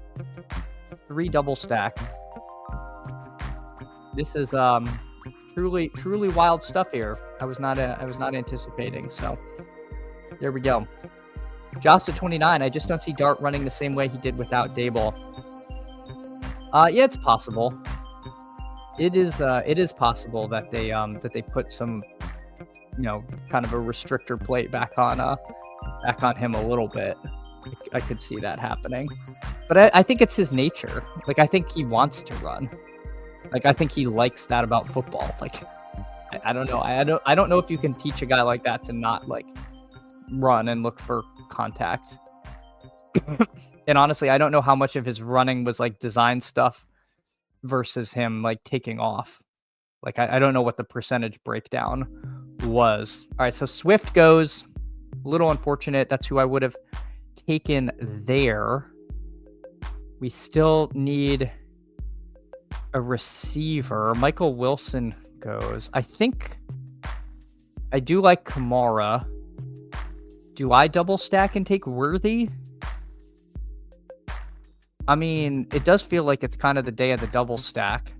3 double stacks. This is truly wild stuff here. I was not anticipating. So there we go. Josta 29. I just don't see Dart running the same way he did without Daboll. Yeah, it's possible. It is possible that they put some, kind of a restrictor plate back on him a little bit. I could see that happening, but I think it's his nature. Like, I think he wants to run. Like, I think he likes that about football. Like, I don't know. I don't know if you can teach a guy like that to not like run and look for contact. And honestly, I don't know how much of his running was like design stuff versus him like taking off. Like, I don't know what the percentage breakdown was. All right, so Swift goes. A little unfortunate. That's who I would have taken there. We still need a receiver. Michael Wilson goes. I think I do like Kamara. Do I double stack and take Worthy? I mean, it does feel like it's kind of the day of the double stack.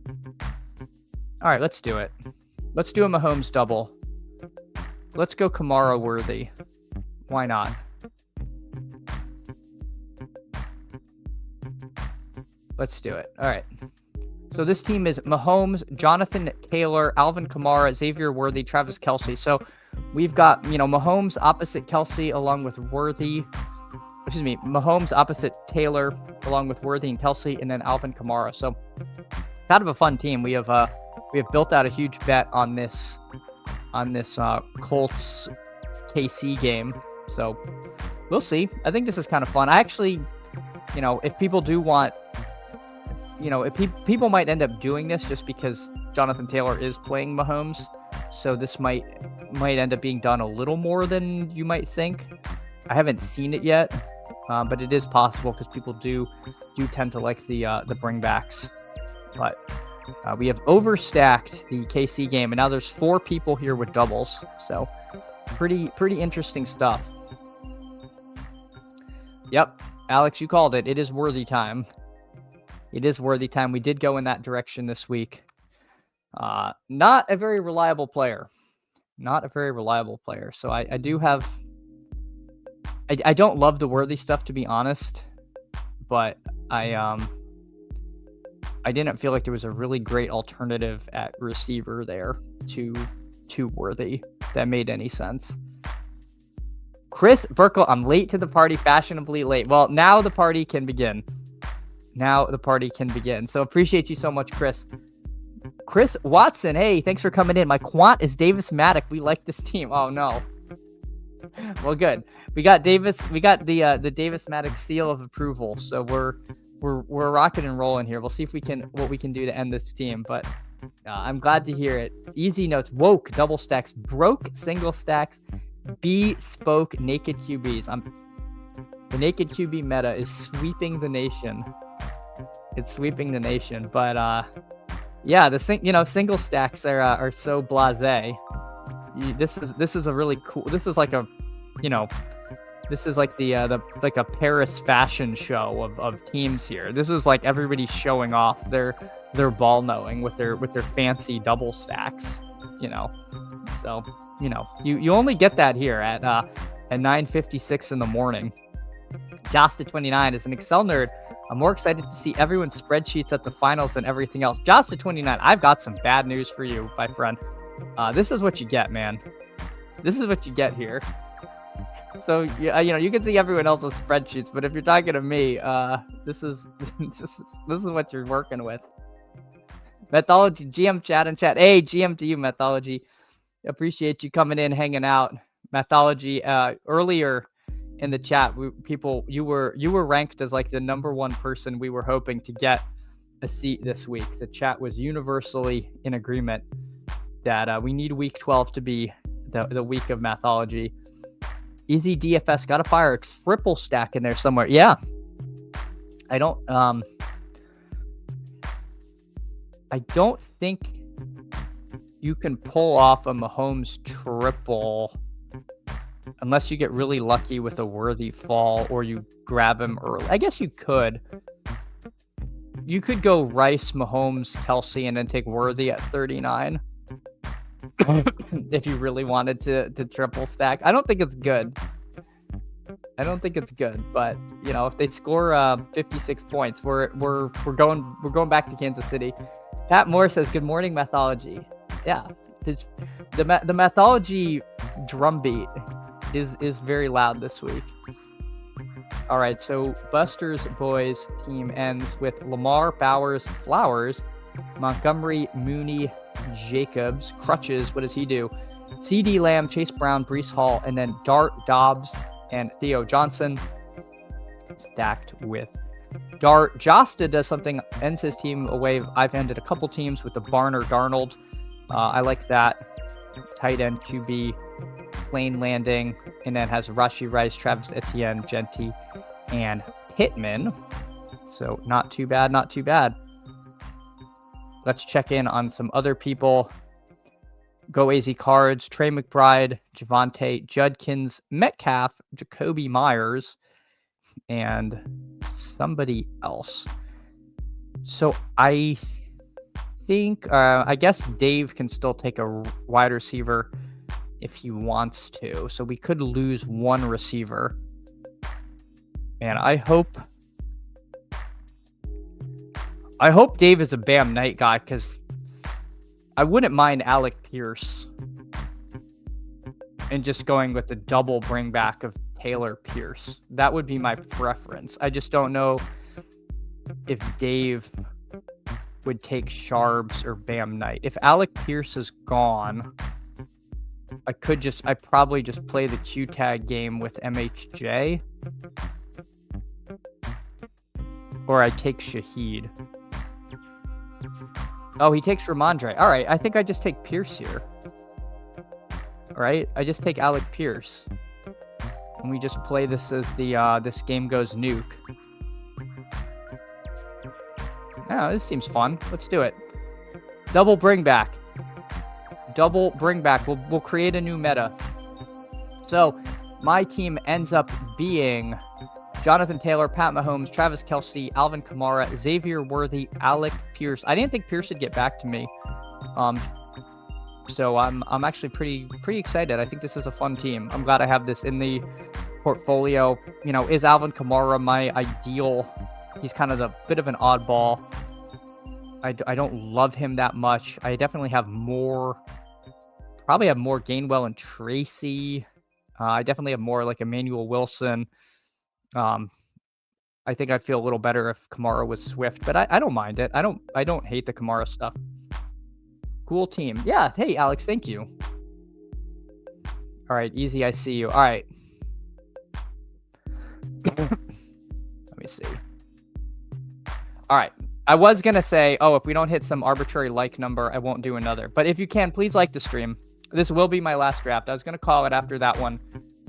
All right, let's do it. Let's do a Mahomes double. Let's go Kamara Worthy. Why not? Let's do it. All right. So this team is Mahomes, Jonathan Taylor, Alvin Kamara, Xavier Worthy, Travis Kelce. So we've got, Mahomes opposite Kelce along with Worthy. Excuse me, Mahomes opposite Taylor along with Worthy and Kelce, and then Alvin Kamara. So kind of a fun team. We have built out a huge bet on this Colts KC game. So we'll see. I think this is kind of fun. I actually, if people do want, people might end up doing this just because Jonathan Taylor is playing Mahomes. So this might end up being done a little more than you might think. I haven't seen it yet, but it is possible because people do tend to like the bringbacks. But we have overstacked the KC game, and now there's 4 people here with doubles. So pretty interesting stuff. Yep, Alex, you called it. It is Worthy time. It is Worthy time. We did go in that direction this week. Not a very reliable player. Not a very reliable player. So I do have... I don't love the Worthy stuff, to be honest, but I didn't feel like there was a really great alternative at receiver there to Worthy that made any sense. Chris Burkle, I'm late to the party, fashionably late. Well, now the party can begin. So appreciate you so much, Chris. Chris Watson, hey, thanks for coming in. My quant is Davis Maddock. We like this team. Oh no. Well, good. We got Davis. We got the Davis Maddox seal of approval. So we're rocking and rolling here. We'll see what we can do to end this team. But I'm glad to hear it. Easy notes. Woke double stacks. Broke single stacks. Bespoke naked QBs. The naked QB meta is sweeping the nation. It's sweeping the nation. But yeah, single stacks are so blasé. This is a really cool. This is like a, this is like the like a Paris fashion show of teams here. This is like everybody showing off their ball knowing with their fancy double stacks. So you only get that here at 9:56 in the morning. Josta29 is an Excel nerd. I'm more excited to see everyone's spreadsheets at the finals than everything else. Josta29, I've got some bad news for you, my friend. This is what you get, man. This is what you get here. So you can see everyone else's spreadsheets, but if you're talking to me, this is what you're working with. Methodology, GM chat and chat. Hey, GM to you, Methodology. Appreciate you coming in, hanging out. Methodology. Earlier in the chat, you were ranked as like the #1 person we were hoping to get a seat this week. The chat was universally in agreement that we need week 12 to be the week of Mathology. Easy DFS, gotta fire a triple stack in there somewhere. Yeah. I don't think you can pull off a Mahomes triple unless you get really lucky with a Worthy fall or you grab him early. I guess you could. You could go Rice, Mahomes, Kelce, and then take Worthy at 39. If you really wanted to triple stack. I don't think it's good. But if they score 56 points, we're going back to Kansas City. Pat Moore says, "Good morning, Mathology." Yeah, the Mathology drumbeat is very loud this week. All right, so Buster's Boys team ends with Lamar, Bowers, Flowers, Montgomery, Mooney, Jacobs, Crutches. What does he do? C.D. Lamb, Chase Brown, Breece Hall, and then Dart, Dobbs, and Theo Johnson. Stacked with Dart. Josta does something, ends his team away. I've ended a couple teams with the Barner Darnold. I like that. Tight end, QB, Plain Landing, and then has Rashee Rice, Travis Etienne, Genty, and Pittman. So not too bad, not too bad. Let's check in on some other people. Go AZ Cards, Trey McBride, Javonte, Judkins, Metcalf, Jacoby Myers, and somebody else. So I think, I guess Dave can still take a wide receiver if he wants to. So we could lose one receiver. And I hope Dave is a Bam Knight guy, because I wouldn't mind Alec Pierce and just going with the double bring back of Taylor Pierce. That would be my preference. I just don't know if Dave would take Sharbs or Bam Knight. If Alec Pierce is gone, I probably just play the Q tag game with MHJ. Or I take Shaheed. Oh, he takes Ramondre. All right, I think I just take Pierce here. All right, I just take Alec Pierce. And we just play this as the this game goes nuke. Oh, this seems fun. Let's do it. Double bring back. Double bring back. We'll create a new meta. So my team ends up being Jonathan Taylor, Pat Mahomes, Travis Kelce, Alvin Kamara, Xavier Worthy, Alec Pierce. I didn't think Pierce would get back to me. So I'm actually pretty excited. I think this is a fun team. I'm glad I have this in the portfolio. You know, is Alvin Kamara my ideal? He's kind of a bit of an oddball. I don't love him that much. I definitely have probably have more Gainwell and Tracy. I definitely have more like Emmanuel Wilson. I think I'd feel a little better if Kamara was Swift, but I don't mind it. I don't hate the Kamara stuff. Cool team. Yeah. Hey, Alex, thank you. All right, easy. I see you. All right. Let me see. All right. I was going to say, oh, if we don't hit some arbitrary like number, I won't do another. But if you can, please like the stream. This will be my last draft. I was going to call it after that one,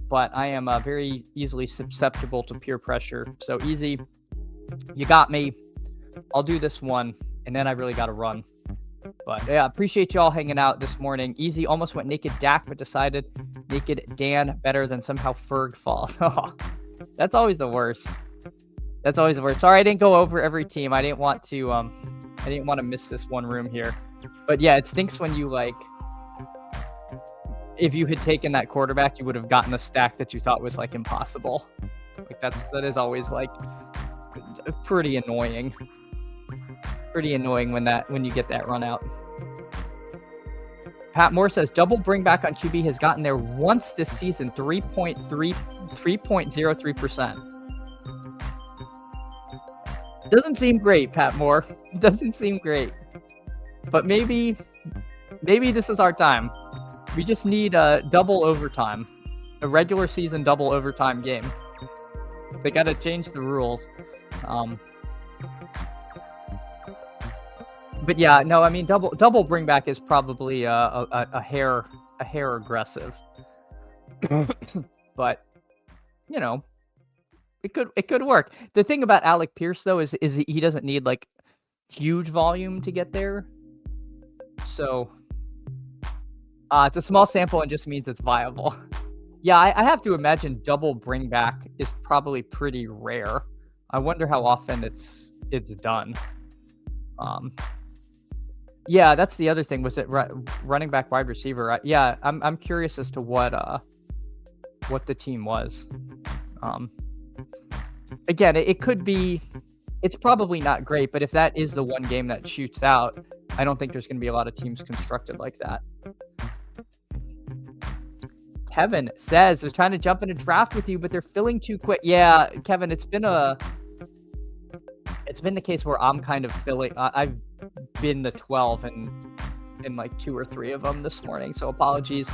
but I am very easily susceptible to peer pressure. So easy. You got me. I'll do this one, and then I really got to run. But yeah, appreciate y'all hanging out this morning. Easy almost went naked Dak, but decided naked Dan better than somehow Ferg falls. Oh, that's always the worst. That's always the worst. Sorry, I didn't go over every team. I didn't want to miss this one room here. But yeah, it stinks when you if you had taken that quarterback, you would have gotten a stack that you thought was impossible. That is always pretty annoying. Pretty annoying when you get that run out. Pat Moore says double bring back on QB has gotten there once this season, 3.03%. Doesn't seem great, Pat Moore. Doesn't seem great. But maybe this is our time. We just need a double overtime. A regular season double overtime game. They got to change the rules. But yeah, no, I mean double bring back is probably a hair aggressive. But you know, it could work. The thing about Alec Pierce though is he doesn't need huge volume to get there. So it's a small sample and just means it's viable. Yeah, I have to imagine double bring back is probably pretty rare. I wonder how often it's done. Yeah, that's the other thing. Was it running back, wide receiver? Yeah, I'm curious as to what the team was. Again, it could be. It's probably not great, but if that is the one game that shoots out, I don't think there's going to be a lot of teams constructed like that. Kevin says they're trying to jump in a draft with you, but they're filling too quick. Yeah, Kevin, it's been the case where I'm kind of filling. I've been the 12, and in like 2 or 3 of them this morning, so apologies.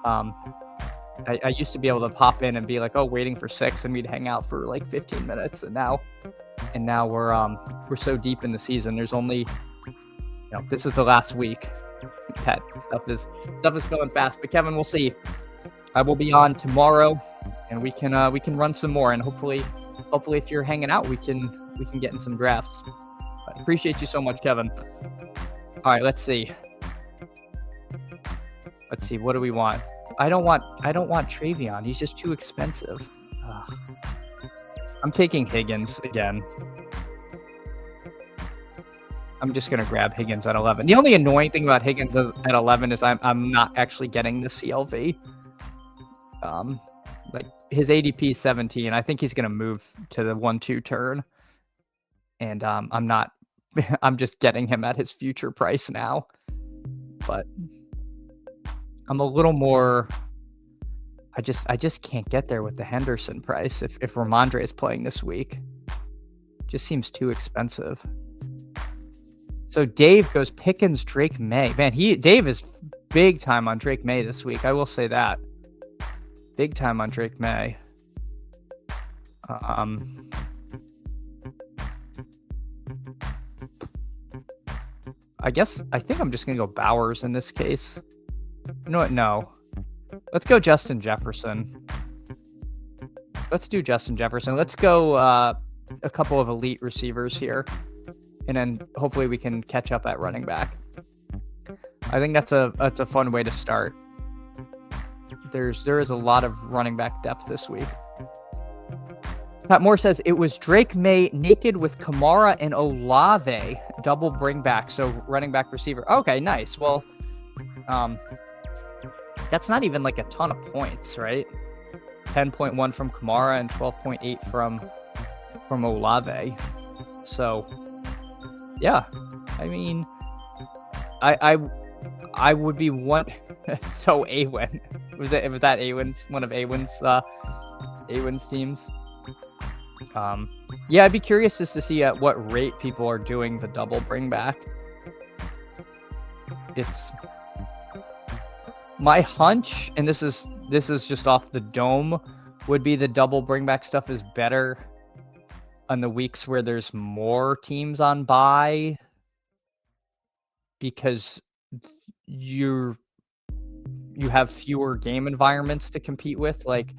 I used to be able to pop in and be like, oh, waiting for 6, and we'd hang out for like 15 minutes, and now we're so deep in the season. There's only, this is the last week. That stuff is going fast. But Kevin, we'll see. I will be on tomorrow, and we can run some more, and hopefully if you're hanging out, we can get in some drafts. But appreciate you so much, Kevin. All right, let's see. What do we want? I don't want Travion. He's just too expensive. Ugh. I'm taking Higgins again. I'm just gonna grab Higgins at 11. The only annoying thing about Higgins at 11 is I'm not actually getting the CLV. Like his ADP is 17. I think he's gonna move to the 1-2 turn, and I'm not. I'm just getting him at his future price now, but I'm a little more. I just can't get there with the Henderson price if Ramondre is playing this week. Just seems too expensive. So Dave goes Pickens, Drake May. Man, Dave is big time on Drake May this week. I will say that. Big time on Drake May. I think I'm just gonna go Bowers in this case. You know what? No. Let's go Justin Jefferson. Let's do Justin Jefferson. Let's go a couple of elite receivers here, and then hopefully we can catch up at running back. I think that's a fun way to start. There is a lot of running back depth this week. Pat Moore says it was Drake May naked with Kamara and Olave double bring back, so running back receiver. Okay, nice. Well, that's not even like a ton of points, right? 10.1 from Kamara and 12.8 from Olave. So, yeah, I mean, I would be one. So Awin was that Awin's one of Awin's teams? Yeah, I'd be curious just to see at what rate people are doing the double bring back. It's my hunch, and this is just off the dome, would be the double bring back stuff is better on the weeks where there's more teams on bye, because you have fewer game environments to compete with. Like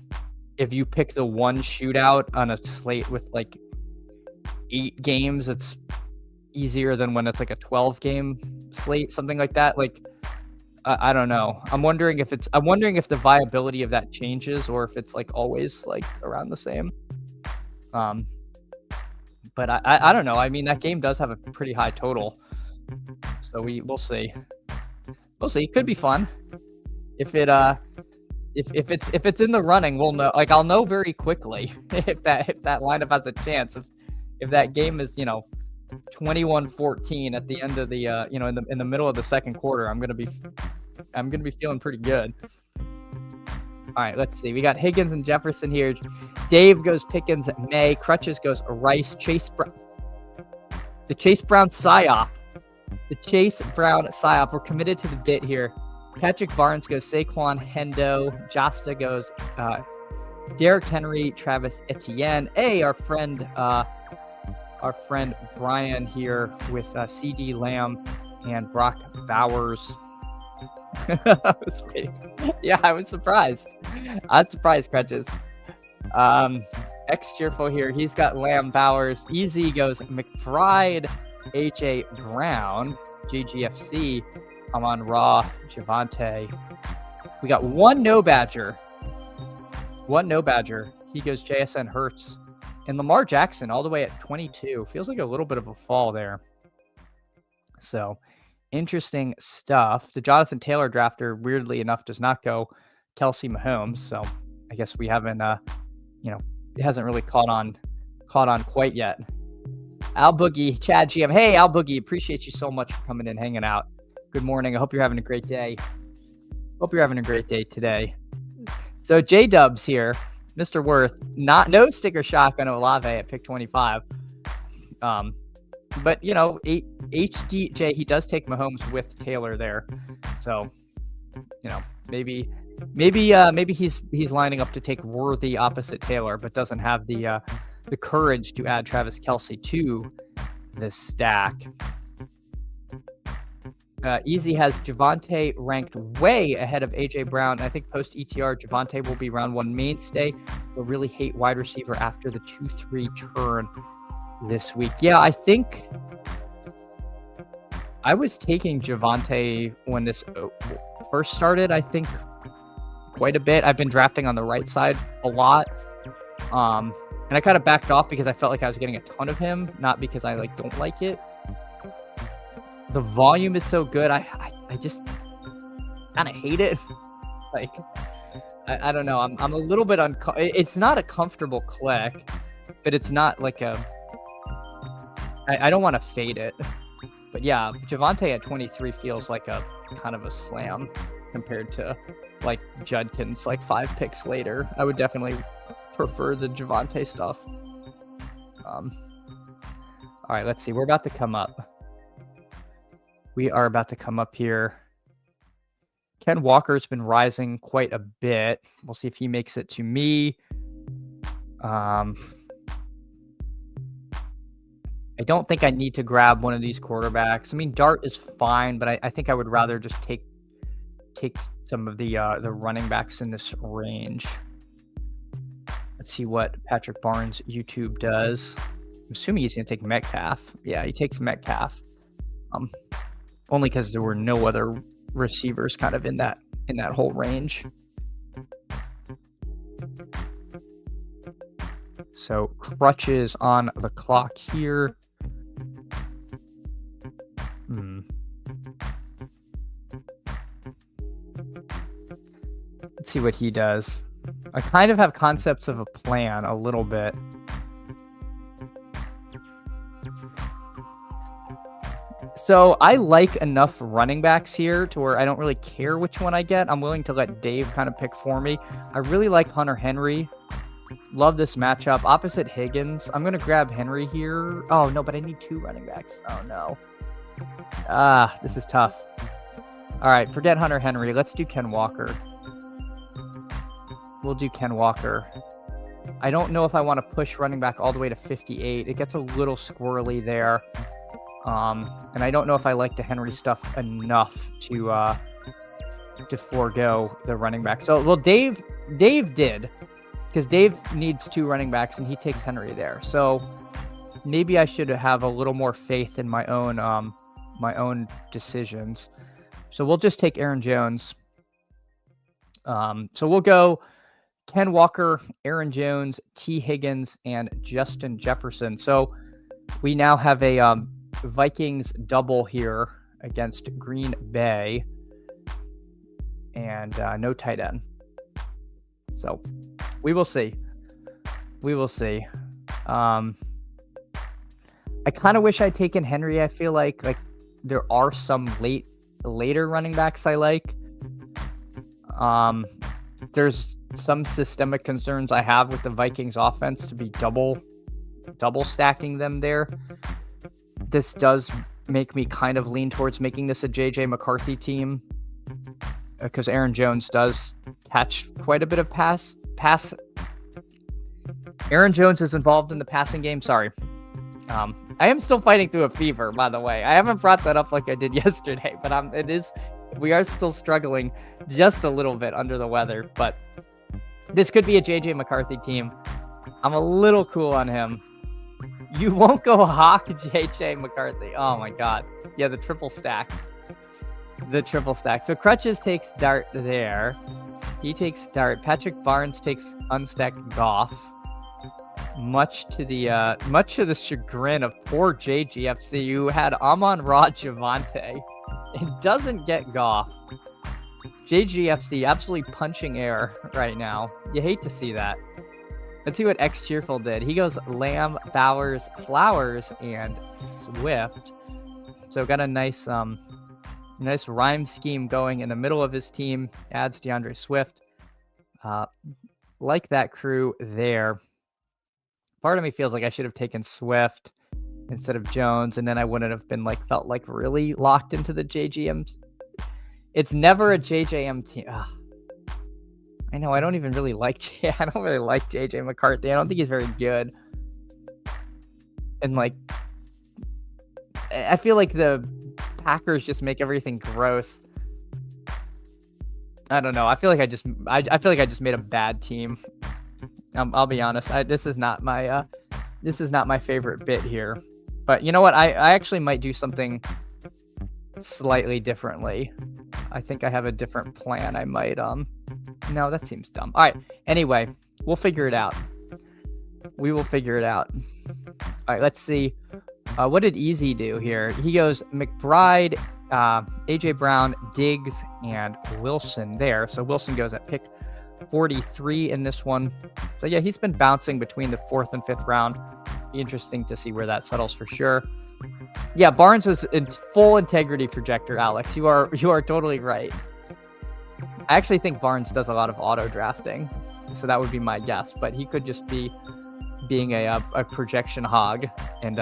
if you pick the one shootout on a slate with like 8 games, it's easier than when it's like a 12 game slate, something like that. Like I don't know. I'm wondering if the viability of that changes, or if it's like always like around the same. But I don't know. I mean, that game does have a pretty high total, so we'll see. We'll see. It could be fun. If it's in the running, we'll know. Like I'll know very quickly if that lineup has a chance. If that game is 21-14 at the end of the in the middle of the second quarter, I'm gonna be feeling pretty good. All right, let's see. We got Higgins and Jefferson here. Dave goes Pickens, May. Crutches goes Rice. The Chase Brown psyop. We're committed to the bit here. Patrick Barnes goes Saquon, Hendo. Josta goes Derrick Henry, Travis Etienne. Hey, our friend Brian here with CD Lamb and Brock Bowers. Yeah, I was surprised. Crutches. X Cheerful here. He's got Lamb, Bowers. Easy goes McBride, AJ Brown, JGFC. I'm on Raw, Javante. We got one no badger. He goes JSN Hurts. And Lamar Jackson all the way at 22. Feels like a little bit of a fall there. So, interesting stuff. The Jonathan Taylor drafter, weirdly enough, does not go Kelsey Mahomes. So, I guess we haven't, it hasn't really caught on quite yet. Al Boogie, Chad GM. Hey, Al Boogie, appreciate you so much for coming in, hanging out. Good morning. I hope you're having a great day. Today. So, J-Dubs here. Mr. Worth, no sticker shock on Olave at pick 25. But HDJ, he does take Mahomes with Taylor there, so maybe he's lining up to take Worthy opposite Taylor, but doesn't have the courage to add Travis Kelce to this stack. Easy has Javonte ranked way ahead of AJ Brown. I think post ETR, Javonte will be round 1 mainstay. Will really hate wide receiver after the 2-3 turn this week. Yeah, I think I was taking Javonte when this first started. I think quite a bit. I've been drafting on the right side a lot. And I kind of backed off because I felt like I was getting a ton of him, not because I don't like it. The volume is so good. I just kind of hate it. I don't know. I'm a little bit it's not a comfortable click, but it's not like I don't want to fade it. But yeah, Javonte at 23 feels like a kind of a slam compared to Judkins 5 picks later. I would definitely prefer the Javonte stuff. All right, let's see. We're about to come up. We are about to come up here. Ken Walker's been rising quite a bit. We'll see if he makes it to me. I don't think I need to grab one of these quarterbacks. I mean, Dart is fine, but I think I would rather just take some of the running backs in this range. Let's see what Patrick Barnes' YouTube does. I'm assuming he's going to take Metcalf. Yeah, he takes Metcalf. Only because there were no other receivers kind of in that whole range. So crutches on the clock here. Let's see what he does. I kind of have concepts of a plan a little bit. So I like enough running backs here to where I don't really care which one I get. I'm willing to let Dave kind of pick for me. I really like Hunter Henry. Love this matchup. Opposite Higgins. I'm going to grab Henry here. Oh, no, but I need 2 running backs. Oh, no. This is tough. All right, forget Hunter Henry. Let's do Ken Walker. We'll do Ken Walker. I don't know if I want to push running back all the way to 58. It gets a little squirrely there. And I don't know if I like the Henry stuff enough to forego the running back. So, well, Dave did, because Dave needs 2 running backs and he takes Henry there. So maybe I should have a little more faith in my own decisions. So we'll just take Aaron Jones. So we'll go Ken Walker, Aaron Jones, T. Higgins, and Justin Jefferson. So we now have a Vikings double here against Green Bay, and no tight end. So we will see. We will see. I kind of wish I'd taken Henry. I feel like there are some later running backs I like. There's some systemic concerns I have with the Vikings offense to be double stacking them there. This does make me kind of lean towards making this a JJ McCarthy team, because Aaron Jones does catch quite a bit of pass. Aaron Jones is involved in the passing game. Sorry. I am still fighting through a fever, by the way. I haven't brought that up like I did yesterday, but we are still struggling just a little bit under the weather, but this could be a JJ McCarthy team. I'm a little cool on him. You won't go hawk JJ McCarthy. Oh my God. Yeah, the triple stack. So Crutches takes Dart there. He takes Dart. Patrick Barnes takes unstacked Goff. Much to the chagrin of poor JGFC, who had Amon-Ra Javonte and doesn't get Goff. JGFC absolutely punching air right now. You hate to see that. Let's see what X Cheerful did. He goes Lamb, Bowers, Flowers, and Swift. So got a nice rhyme scheme going in the middle of his team. Adds DeAndre Swift. Like that crew there. Part of me feels like I should have taken Swift. instead of Jones, and then I wouldn't have been felt really locked into the JGM. It's never a JJM team. Ugh. I know I don't even really like I don't really like JJ McCarthy. I don't think he's very good. And I feel like the Packers just make everything gross. I don't know. I feel like I just made a bad team. I'll be honest. This is not my favorite bit here. But you know what? I actually might do something slightly differently. I think I have a different plan. I might no, that seems dumb. All right. Anyway, we'll figure it out. We will figure it out. All right, let's see. What did Easy do here? He goes McBride, AJ Brown, Diggs, and Wilson there. So Wilson goes at pick 43 in this one. So yeah, he's been bouncing between the 4th and 5th round. Be interesting to see where that settles for sure. Yeah, Barnes is in full integrity projector, Alex. You are totally right. I actually think Barnes does a lot of auto drafting, so that would be my guess. But he could just be being a projection hog, and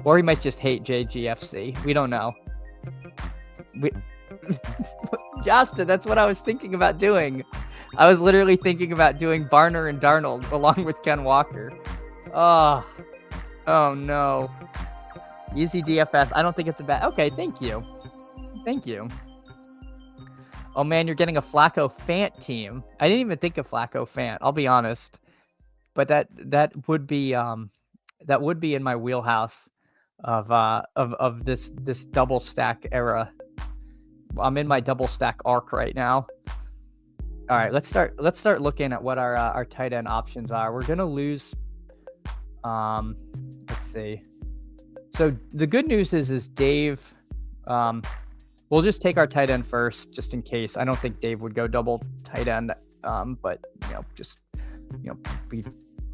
or he might just hate JGFC. We don't know. Justin, that's what I was thinking about doing. I was literally thinking about doing Barner and Darnold along with Ken Walker. Oh no. Easy DFS. I don't think it's a bad. Okay, thank you. Oh man, you're getting a Flacco Fant team. I didn't even think of Flacco Fant. I'll be honest, but that would be in my wheelhouse of this double stack era. I'm in my double stack arc right now. All right, let's start looking at what our tight end options are. We're gonna lose. Let's see. So the good news is Dave. We'll just take our tight end first, just in case. I don't think Dave would go double tight end, but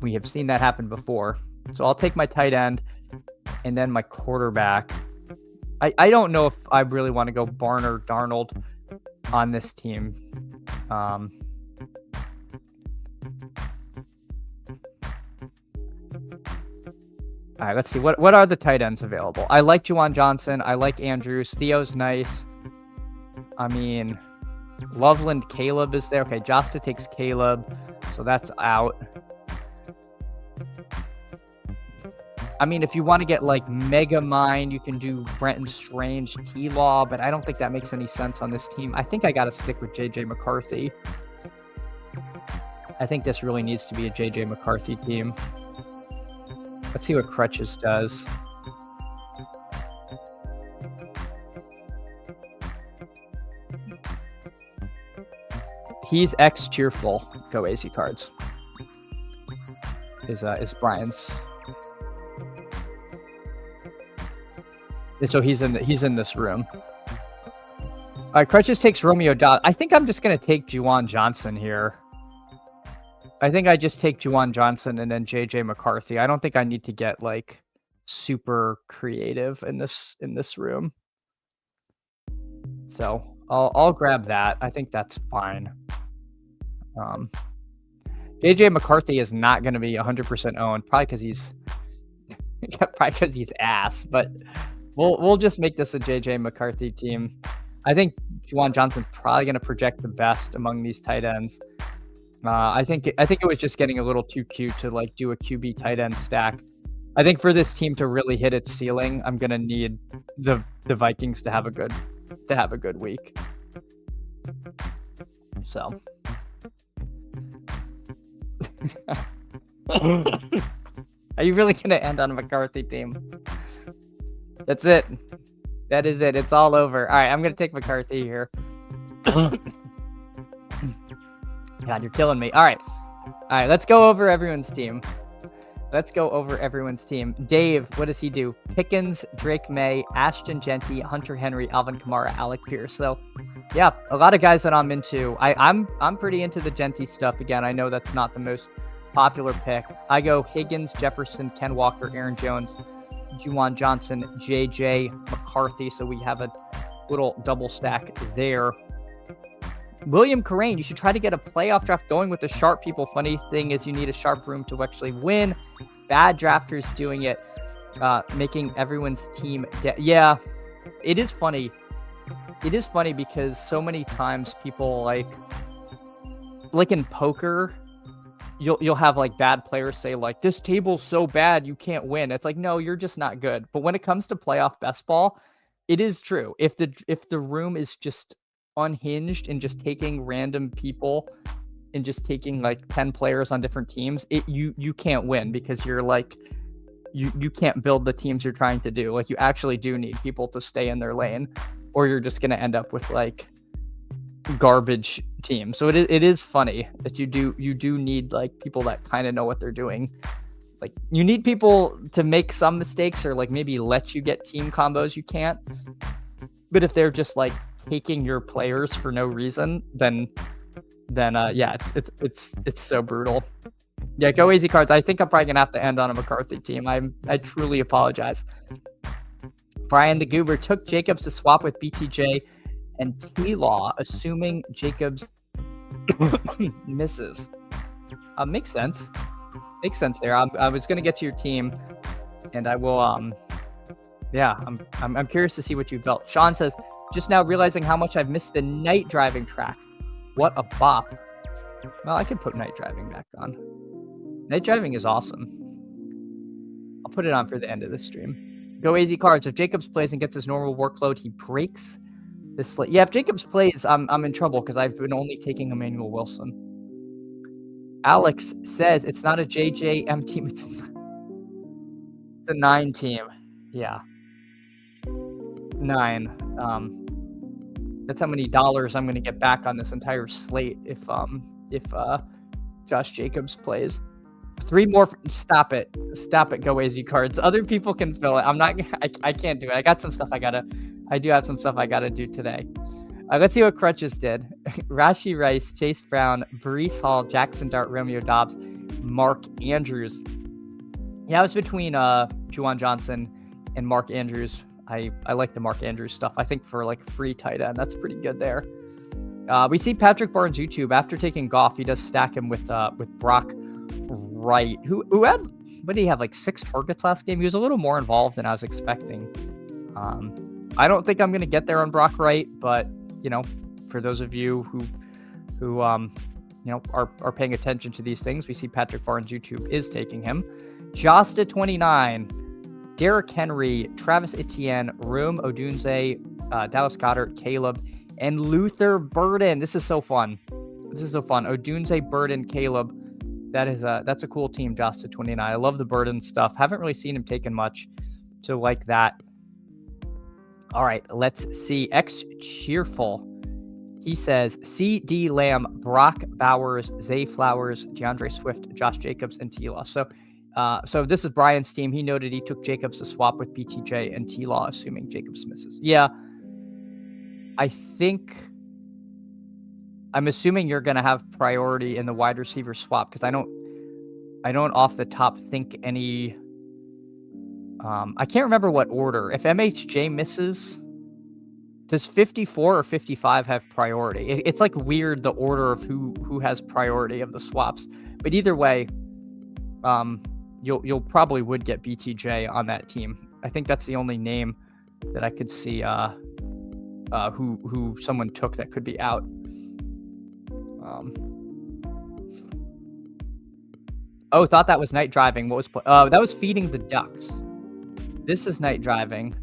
we have seen that happen before. So I'll take my tight end, and then my quarterback. I don't know if I really want to go Barner Darnold on this team. All right, let's see. What are the tight ends available? I like Juwan Johnson. I like Andrews. Theo's nice. I mean, Loveland, Caleb is there. Okay, Josta takes Caleb, so that's out. I mean, if you want to get Mega Mine, you can do Brenton Strange, T-Law, but I don't think that makes any sense on this team. I think I got to stick with JJ McCarthy. I think this really needs to be a JJ McCarthy team. Let's see what Crutches does. He's cheerful. Go AZ Cards. Is Brian's. So he's in this room. All right, Crutches takes Romeo Dobbs. I think I'm just gonna take Juwan Johnson here. I think I just take Juwan Johnson and then JJ McCarthy. I don't think I need to get super creative in this room. So I'll grab that. I think that's fine. JJ McCarthy is not going to be 100% owned, probably because he's ass. But we'll just make this a JJ McCarthy team. I think Juwan Johnson's probably going to project the best among these tight ends. I think it was just getting a little too cute to do a QB tight end stack. I think for this team to really hit its ceiling, I'm gonna need the Vikings to have a good week. So, are you really gonna end on a McCarthy team? That's it. That is it. It's all over. All right, I'm gonna take McCarthy here. God, you're killing me. All right, let's go over everyone's team. Dave, what does he do? Pickens, Drake May, Ashton Genty, Hunter Henry, Alvin Kamara, Alec Pierce. So, yeah, a lot of guys that I'm into. I'm pretty into the Genty stuff. Again, I know that's not the most popular pick. I go Higgins, Jefferson, Ken Walker, Aaron Jones, Juwan Johnson, JJ McCarthy. So we have a little double stack there. William Carrain, you should try to get a playoff draft going with the sharp people. Funny thing is you need a sharp room to actually win. Bad drafters doing it. Making everyone's team. Yeah, it is funny. It is funny because so many times people like in poker, you'll have like bad players say like, this table's so bad you can't win. It's like, no, you're just not good. But when it comes to playoff best ball, it is true. If the room is just unhinged and just taking random people and just taking like 10 players on different teams, you can't win because you're like you can't build the teams you're trying to do. Like you actually do need people to stay in their lane, or you're just gonna end up with like garbage team. So it is funny that you do need like people that kind of know what they're doing. Like you need people to make some mistakes or like maybe let you get team combos you can't. But if they're just like taking your players for no reason, then yeah, it's so brutal. Yeah, go easy cards. I think I'm probably gonna have to end on a McCarthy team. I truly apologize. Brian the Goober took Jacobs to swap with BTJ and T-Law, assuming Jacobs misses. Makes sense. Makes sense there. I was gonna get to your team, and I will. Yeah, I'm curious to see what you built. Sean says, just now realizing how much I've missed the night driving track. What a bop. Well, I could put night driving back on. Night driving is awesome. I'll put it on for the end of the stream. Go easy cards. If Jacobs plays and gets his normal workload, he breaks the slate. Yeah, if Jacobs plays, I'm in trouble because I've been only taking Emmanuel Wilson. Alex says it's not a JJM team. It's a 9 team. Yeah. 9. That's how many dollars I'm going to get back on this entire slate if Josh Jacobs plays. 3 more. Stop it. Go easy cards. Other people can fill it. I can't do it. I got some stuff I do have some stuff I got to do today. Let's see what Crutches did. Rashi Rice, Chase Brown, Breece Hall, Jackson Dart, Romeo Dobbs, Mark Andrews. Yeah, I was between Juwan Johnson and Mark Andrews. I like the Mark Andrews stuff. I think for like free tight end, that's pretty good there. We see Patrick Barnes YouTube. After taking Goff, he does stack him with Brock Wright, who had, what did he have, like 6 targets last game? He was a little more involved than I was expecting. I don't think I'm going to get there on Brock Wright, but, you know, for those of you who you know, are paying attention to these things, we see Patrick Barnes YouTube is taking him. Josta 29, Derrick Henry, Travis Etienne, Rome Odunze, Dallas Goedert, Caleb, and Luther Burden. This is so fun. Odunze, Burden, Caleb. That's a cool team, Josta 29. I love the Burden stuff. Haven't really seen him taken much, so like that. All right, let's see. X Cheerful. He says C.D. Lamb, Brock Bowers, Zay Flowers, DeAndre Swift, Josh Jacobs, and T-Law. So this is Brian's team. He noted he took Jacobs to swap with BTJ and T-Law, assuming Jacobs misses. Yeah, I'm assuming you're going to have priority in the wide receiver swap because I don't off the top think any. I can't remember what order. If MHJ misses, does 54 or 55 have priority? It's like weird the order of who has priority of the swaps. But either way, you'll probably would get BTJ on that team. I think that's the only name that I could see who someone took that could be out. Thought that was night driving. What was that was feeding the ducks. This is night driving.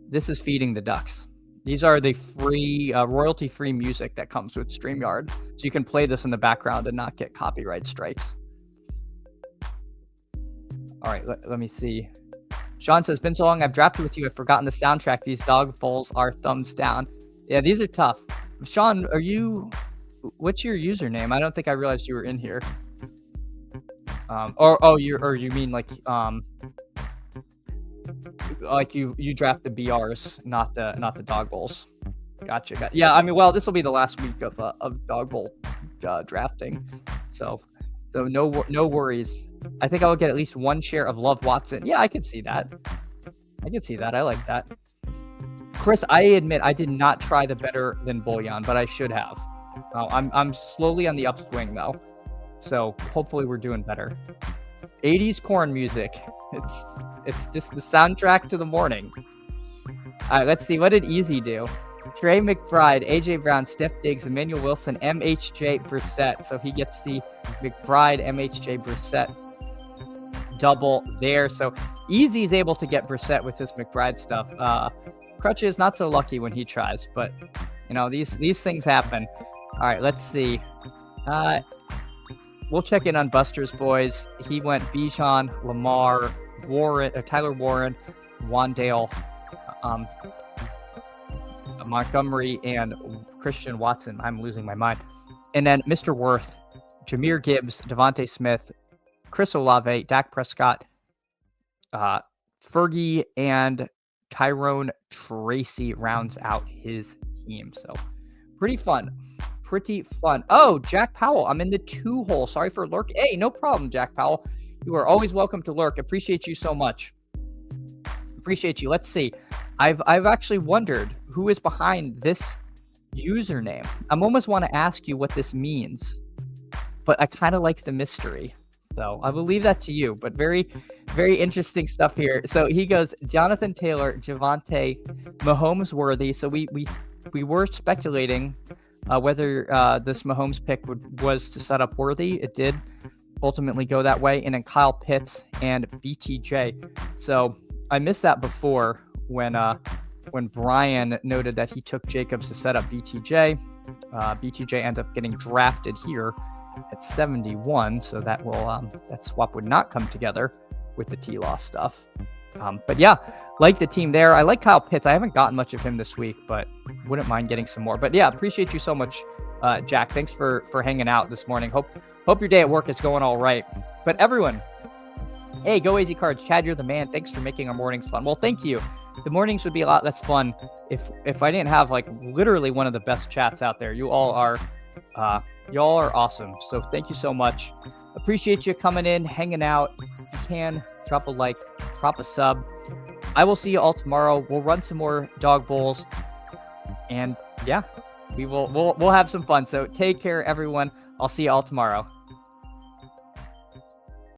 This is feeding the ducks. These are the free royalty-free music that comes with StreamYard, so you can play this in the background and not get copyright strikes. All right, let me see. Sean says, been so long I've drafted with you, I've forgotten the soundtrack. These Dawg Bowls are thumbs down. Yeah, these are tough. Sean, what's your username? I don't think I realized you were in here. You mean like you draft the BRs, not the Dawg Bowls. Gotcha. Yeah, I mean, well, this will be the last week of Dawg Bowl drafting, so no worries. I think I will get at least 1 share of Love Watson. Yeah, I can see that. I like that. Chris, I admit I did not try the better than Bullion, but I should have. I'm slowly on the upswing though, so hopefully we're doing better. 80s corn music. It's just the soundtrack to the morning. All right, let's see. What did Easy do? Trey McBride, AJ Brown, Steph Diggs, Emmanuel Wilson, MHJ Brissett. So he gets the McBride, MHJ Brissett double there. So Easy's able to get Brissett with his McBride stuff. Crutch is not so lucky when he tries, but you know, these things happen. All right, let's see. We'll check in on Buster's boys. He went Bijan, Lamar, Warren, Tyler Warren, Wandale, Montgomery, and Christian Watson. I'm losing my mind. And then Mr. Worth, Jahmyr Gibbs, Devontae Smith, Chris Olave, Dak Prescott, Fergie, and Tyrone Tracy rounds out his team. So pretty fun. Oh, Jack Powell, I'm in the 2-hole. Sorry for lurk. Hey, no problem, Jack Powell. You are always welcome to lurk. Appreciate you so much. Appreciate you. Let's see. I've actually wondered who is behind this username. I almost want to ask you what this means, but I kind of like the mystery. So I will leave that to you, but very, very interesting stuff here. So he goes, Jonathan Taylor, Javonte, Mahomes worthy. So we were speculating whether this Mahomes pick was to set up Worthy. It did ultimately go that way. And then Kyle Pitts and BTJ. So I missed that before when Brian noted that he took Jacobs to set up BTJ. BTJ ended up getting drafted here at 71. So that swap would not come together with the T-Law stuff. But yeah, like the team there. I like Kyle Pitts. I haven't gotten much of him this week, but wouldn't mind getting some more. But yeah, appreciate you so much, Jack. Thanks for hanging out this morning. Hope your day at work is going all right. But everyone, hey, go Easy Cards. Chad, you're the man. Thanks for making our mornings fun. Well, thank you. The mornings would be a lot less fun if I didn't have like literally one of the best chats out there. You all are awesome. So thank you so much. Appreciate you coming in, hanging out. If you can, drop a like, drop a sub. I will see you all tomorrow. We'll run some more Dawg Bowls, and yeah, we'll have some fun. So take care, everyone. I'll see you all tomorrow.